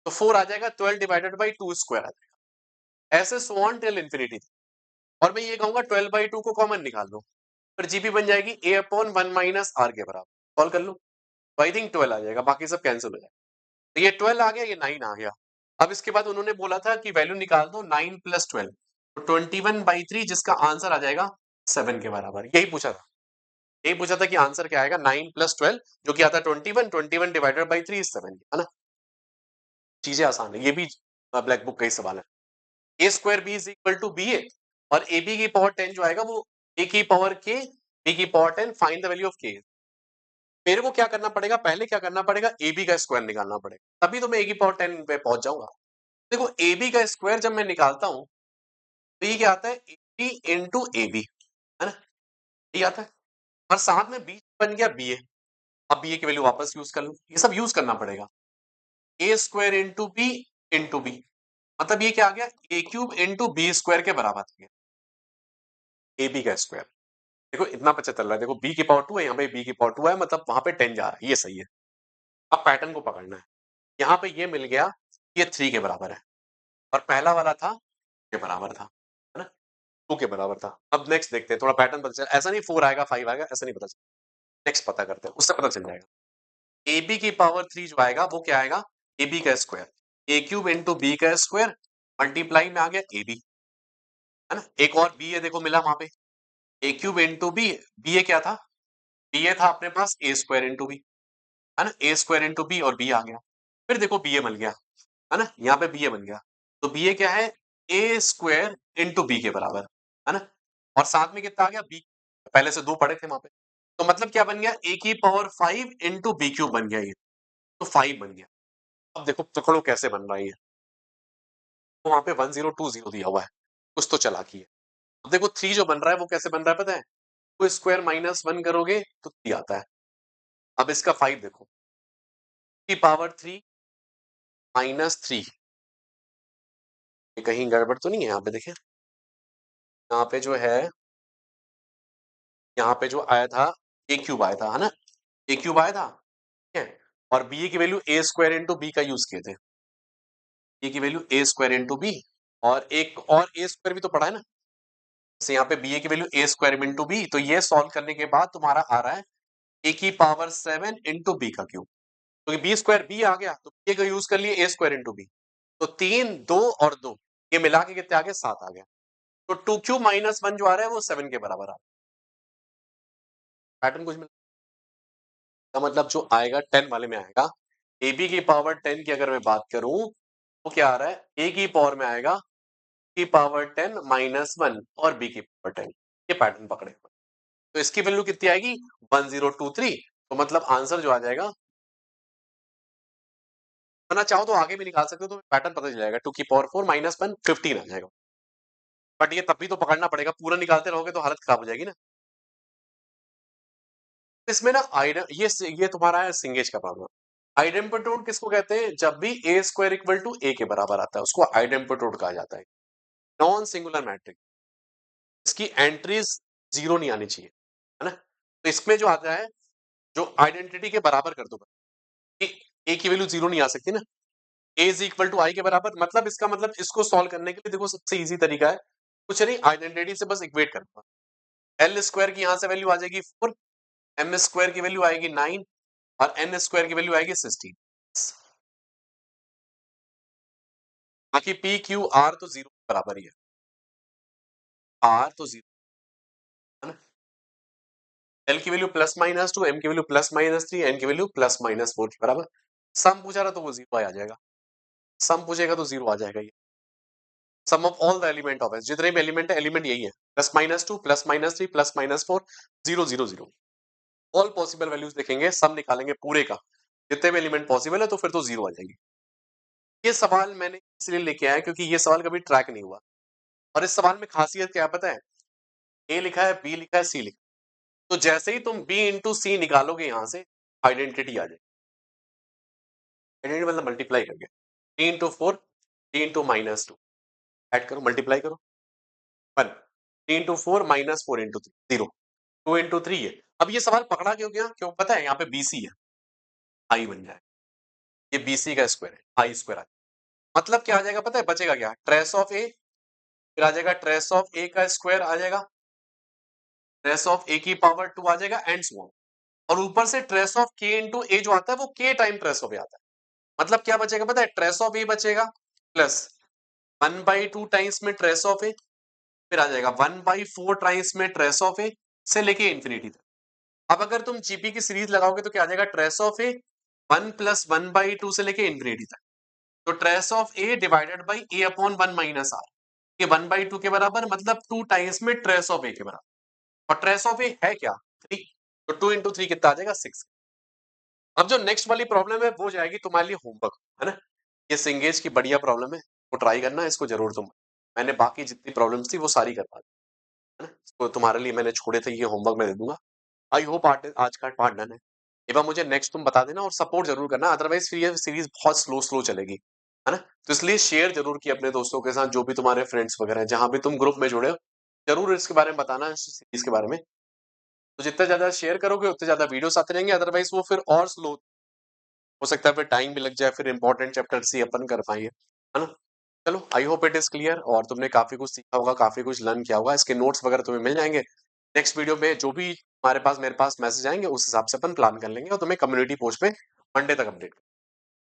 तो 4 आ जाएगा, 12 डिवाइडेड बाई 2 स्क्वायर आ जाएगा, ऐसे सो ऑन टिल इंफिनिटी। और मैं ये कहूंगा 12 बाई 2 को कॉमन निकाल लो, फिर जीपी बन जाएगी a अपॉन 1 माइनस आर के बराबर। सॉल्व कर लो, तो आई थिंक 12 आ जाएगा, बाकी सब कैंसिल हो जाएगा। तो ये 12 आ गया, ये 9 आ गया। अब इसके बाद उन्होंने बोला था कि वैल्यू निकाल दो 9 + 12, तो 21/3 जिसका आंसर आ जाएगा 7 के बराबर। यही पूछा था, यही पूछा था कि आंसर क्या आएगा, 9 + 12 जो कि आता है 21, 21 डिवाइडेड बाई 3 इज 7, है ना। चीजें आसान है, ये भी ब्लैक बुक का ही सवाल है। A square B is equal to B A, और ए बी की पावर 10 जो आएगा वो ए की पावर के बी की power 10, find the value of के। मेरे को क्या करना पड़ेगा, पहले क्या करना पड़ेगा, ए बी का स्क्वायर निकालना पड़ेगा, तभी तो मैं ए की पावर 10 पे पहुंच जाऊंगा। देखो ए बी का स्क्वायर जब मैं निकालता हूं तो ये क्या आता है, A B into A B, है ना, ये आता है, और साथ में बी बन गया बी ए। अब बी ए की वैल्यू वापस यूज कर लो, ये सब यूज करना पड़ेगा। ए स्क्वायर इंटू बी मतलब ये क्या आ गया, ए क्यूब इंटू बी स्क्वायर के बराबर आ गया ए बी का स्क्वायर। देखो इतना पता चल रहा है, देखो b की पावर 2 है, यहाँ पे b की पावर 2 है, मतलब वहां पे 10 जा रहा है, ये सही है। अब पैटर्न को पकड़ना है, यहाँ पे ये मिल गया, ये 3 के बराबर है, और पहला वाला था के बराबर था, है ना, 2 के बराबर था। अब नेक्स्ट देखते हैं, थोड़ा पैटर्न पता चल, ऐसा नहीं 4 आएगा 5 आएगा, ऐसा नहीं पता चल। नेक्स्ट पता करते हैं, उससे पता चल जाएगा। ए बी की पावर 3 जो आएगा वो क्या आएगा, ए बी का स्क्वायर, ए क्यूब इंटू बी का स्क्वायर मल्टीप्लाई में आ गया ए बी, है ना। एक और बी ए देखो मिला वहां पे, ए क्यूब इंटू बी, बी ए क्या था, बी ए था अपने पास ए स्क्वायर इंटू बी, है ना, ए स्क्वायर इंटू बी, और बी आ गया। फिर देखो बी ए मिल गया, है ना, यहाँ पे बी ए बन गया, तो बी ए क्या है, ए स्क्वायर इंटू बी के बराबर, है ना, और साथ में कितना आ गया बी, पहले से 2 पड़े थे वहां पे, तो मतलब क्या बन गया, ए की पावर 5 इंटू बी क्यूब बन गया ये, तो 5 बन गया। अब देखो पकड़ो कैसे बन रहा है ये, तो वहां पे 1020 दिया हुआ है, कुछ तो चालाकी है। अब देखो 3 जो बन रहा है वो कैसे बन रहा है पता है, तो स्क्वायर माइनस 1 करोगे तो 3 आता है। अब इसका 5 देखो, की पावर 3 माइनस 3, कहीं गड़बड़ तो नहीं है यहाँ पे, देखिए यहाँ पे जो है, यहाँ पे जो आया था ए क्यूब आया था, है ना, ए क्यूब आया था, ठीक है, और बी की वैल्यू ए स्क्वायर इंटू बी का यूज किए थे, ए की वैल्यू ए स्क्वायर इंटू बी, और एक और ए स्क्वायर भी तो पढ़ा है ना, जैसे यहाँ पे बी ए की वैल्यू ए स्क्वायर इंटू बी, तो ये सॉल्व करने के बाद तुम्हारा आ रहा है ए की पावर 7 इंटू बी का क्यूब, क्योंकि बी स्क्वायर बी आ गया तो बी का यूज कर लिए ए स्क्वायर इंटू बी, तो 3 2 और 2 ये मिला के कितने आ गए, 7 आ गया, तो 2 क्यूब माइनस 1 जो आ रहा है वो 7 के बराबर आ रहा है। पैटर्न कुछ मिला का मतलब जो आएगा 10 वाले में आएगा, ए बी की पावर 10 की अगर मैं बात करूं तो क्या आ रहा है, ए की पावर में आएगा की पावर 10 माइनस 1 और बी की पावर 10, ये पैटर्न पकड़े हुए। तो इसकी वैल्यू कितनी आएगी, 1023, तो मतलब आंसर जो आ जाएगा, वरना चाहो तो आगे भी निकाल सकते हो, तो पैटर्न पता चल जाएगा। 2 की पावर 4 माइनस 1 15 आ जाएगा। बट ये तब भी तो पकड़ना पड़ेगा, पूरा निकालते रहोगे तो हालत खराब हो जाएगी ना। इसमें ना ये तुम्हारा है सिंगेज का प्रॉब्लम। आइडेम्पोटोड किसको कहते हैं? जब भी ए स्क्वायर इक्वल टू ए के बराबर आता है उसको आइडेम्पोटोड कहा जाता है। नॉन सिंगुलर मैट्रिक्स, इसकी एंट्रीज जीरो नहीं आनी चाहिए, है ना। तो इसमें जो आता है, जो आइडेंटिटी के बराबर कर दो कि ए की वैल्यू जीरो नहीं आ सकती ना। ए इज इक्वल टू आई के बराबर, मतलब इसका मतलब इसको सॉल्व करने के लिए देखो सबसे इजी तरीका है, कुछ नहीं, आइडेंटिटी से बस इक्वेट करना। एल स्क्वायर की यहां से वैल्यू आ जाएगी 4, एम स्क्वायर की वैल्यू आएगी 9 और एन स्क्वायर की वैल्यू आएगी 16। बाकी पी क्यू आर तो जीरो के बराबर ही है, आर तो जीरो है ना। एल की वैल्यू प्लस माइनस 2, एम की वैल्यू प्लस माइनस 3, एन की वैल्यू प्लस माइनस 4 के बराबर। सम पूछा रहा तो वो जीरो आ जाएगा, सम पूछेगा तो जीरो आ जाएगा। ये sum of all the element of S, जितने भी एलिमेंट है एलिमेंट यही है, plus minus 2 plus minus 3 plus minus 4 0 0 0। All possible values देखेंगे, सम निकालेंगे पूरे का, जितने भी एलिमेंट पॉसिबल है तो फिर तो जीरो आ जाएगी। ये सवाल मैंने इसलिए लेके आया क्योंकि ये सवाल कभी ट्रैक नहीं हुआ, और इस सवाल में खासियत क्या पता है? ए लिखा है, बी लिखा है, सी लिखा है, तो जैसे ही तुम बी इंटू सी निकालोगे यहां से आइडेंटिटी आ जाएगी। आइडेंटिटी मतलब मल्टीप्लाई करके, B into 4, B into minus 2, add करो, मल्टीप्लाई करो, 1, 3 इंटू 4 माइनस 4 इंटू 3 0, 2 इंटू 3 है। अब ये सवाल पकड़ा क्यों गया? क्यों पता है? यहाँ पे बीसी है, आई बन जाए, ये बीसी का स्क्वायर है, आई स्क्वायर आ जाएगा। मतलब क्या आ जाएगा पता है? बचेगा क्या? ट्रेस ऑफ ए, फिर आ जाएगा ट्रेस ऑफ ए का स्क्वायर आ जाएगा, ट्रेस ऑफ ए की पावर 2 आ जाएगा, एंड सो ऑन। और ऊपर से ट्रेस ऑफ के इंटू ए जो आता है वो के टाइम ट्रेस ऑफ ए आता है। मतलब क्या बचेगा पता है? ट्रेस ऑफ ए बचेगा प्लस 1/2 टाइम्स में ट्रेस ऑफ ए, फिर आ जाएगा 1/4 टाइम्स में ट्रेस ऑफ ए से लेके इंफिनिटी तक। अब अगर तुम जीपी की सीरीज लगाओगे तो क्या आ जाएगा? ट्रेस ऑफ ए 1 प्लस 1/2 से लेके इंफिनिटी तक। तो trace of A divided by A upon 1 minus R, ये 1/2 के बराबर, मतलब 2 टाइम्स में ट्रेस ऑफ ए के बराबर। और ट्रेस ऑफ ए है क्या? 3, तो 2 इंटू 3 कितना आ जाएगा? 6। अब जो नेक्स्ट वाली प्रॉब्लम है वो जाएगी तुम्हारे लिए होमवर्क, है ना। ये सिंगेज की बढ़िया प्रॉब्लम है, वो ट्राई करना, इसको जरूर तुम। मैंने बाकी जितनी प्रॉब्लम्स थी वो सारी करवा दी, है ना। तो तुम्हारे लिए मैंने छोड़े थे, ये होमवर्क मैं दे दूंगा। आई होप आज का पार्ट डन है। एक बार मुझे नेक्स्ट तुम बता देना और सपोर्ट जरूर करना, अदरवाइज फिर ये सीरीज बहुत स्लो स्लो चलेगी, है ना। तो इसलिए शेयर जरूर किए अपने दोस्तों के साथ, जो भी तुम्हारे फ्रेंड्स वगैरह हैं, जहां भी तुम ग्रुप में जुड़े हो, जरूर इसके बारे में बताना, इस सीरीज के बारे में। तो जितना ज्यादा शेयर करोगे उतने ज्यादा वीडियोस आते रहेंगे, अदरवाइज वो फिर और स्लो हो सकता है, फिर टाइम भी लग जाए, फिर इंपॉर्टेंट चैप्टर से अपन कर पाएंगे, है ना। चलो, I hope it is clear और तुमने काफी कुछ सीखा होगा, काफी कुछ लर्न किया होगा। इसके नोट्स वगैरह तुम्हें मिल जाएंगे। नेक्स्ट वीडियो में जो भी हमारे पास मेरे पास मैसेज आएंगे उस हिसाब से अपन प्लान कर लेंगे और तुम्हें कम्युनिटी पोस्ट पे मंडे तक अपडेट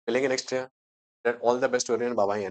मिलेंगे next. All the best, bye bye.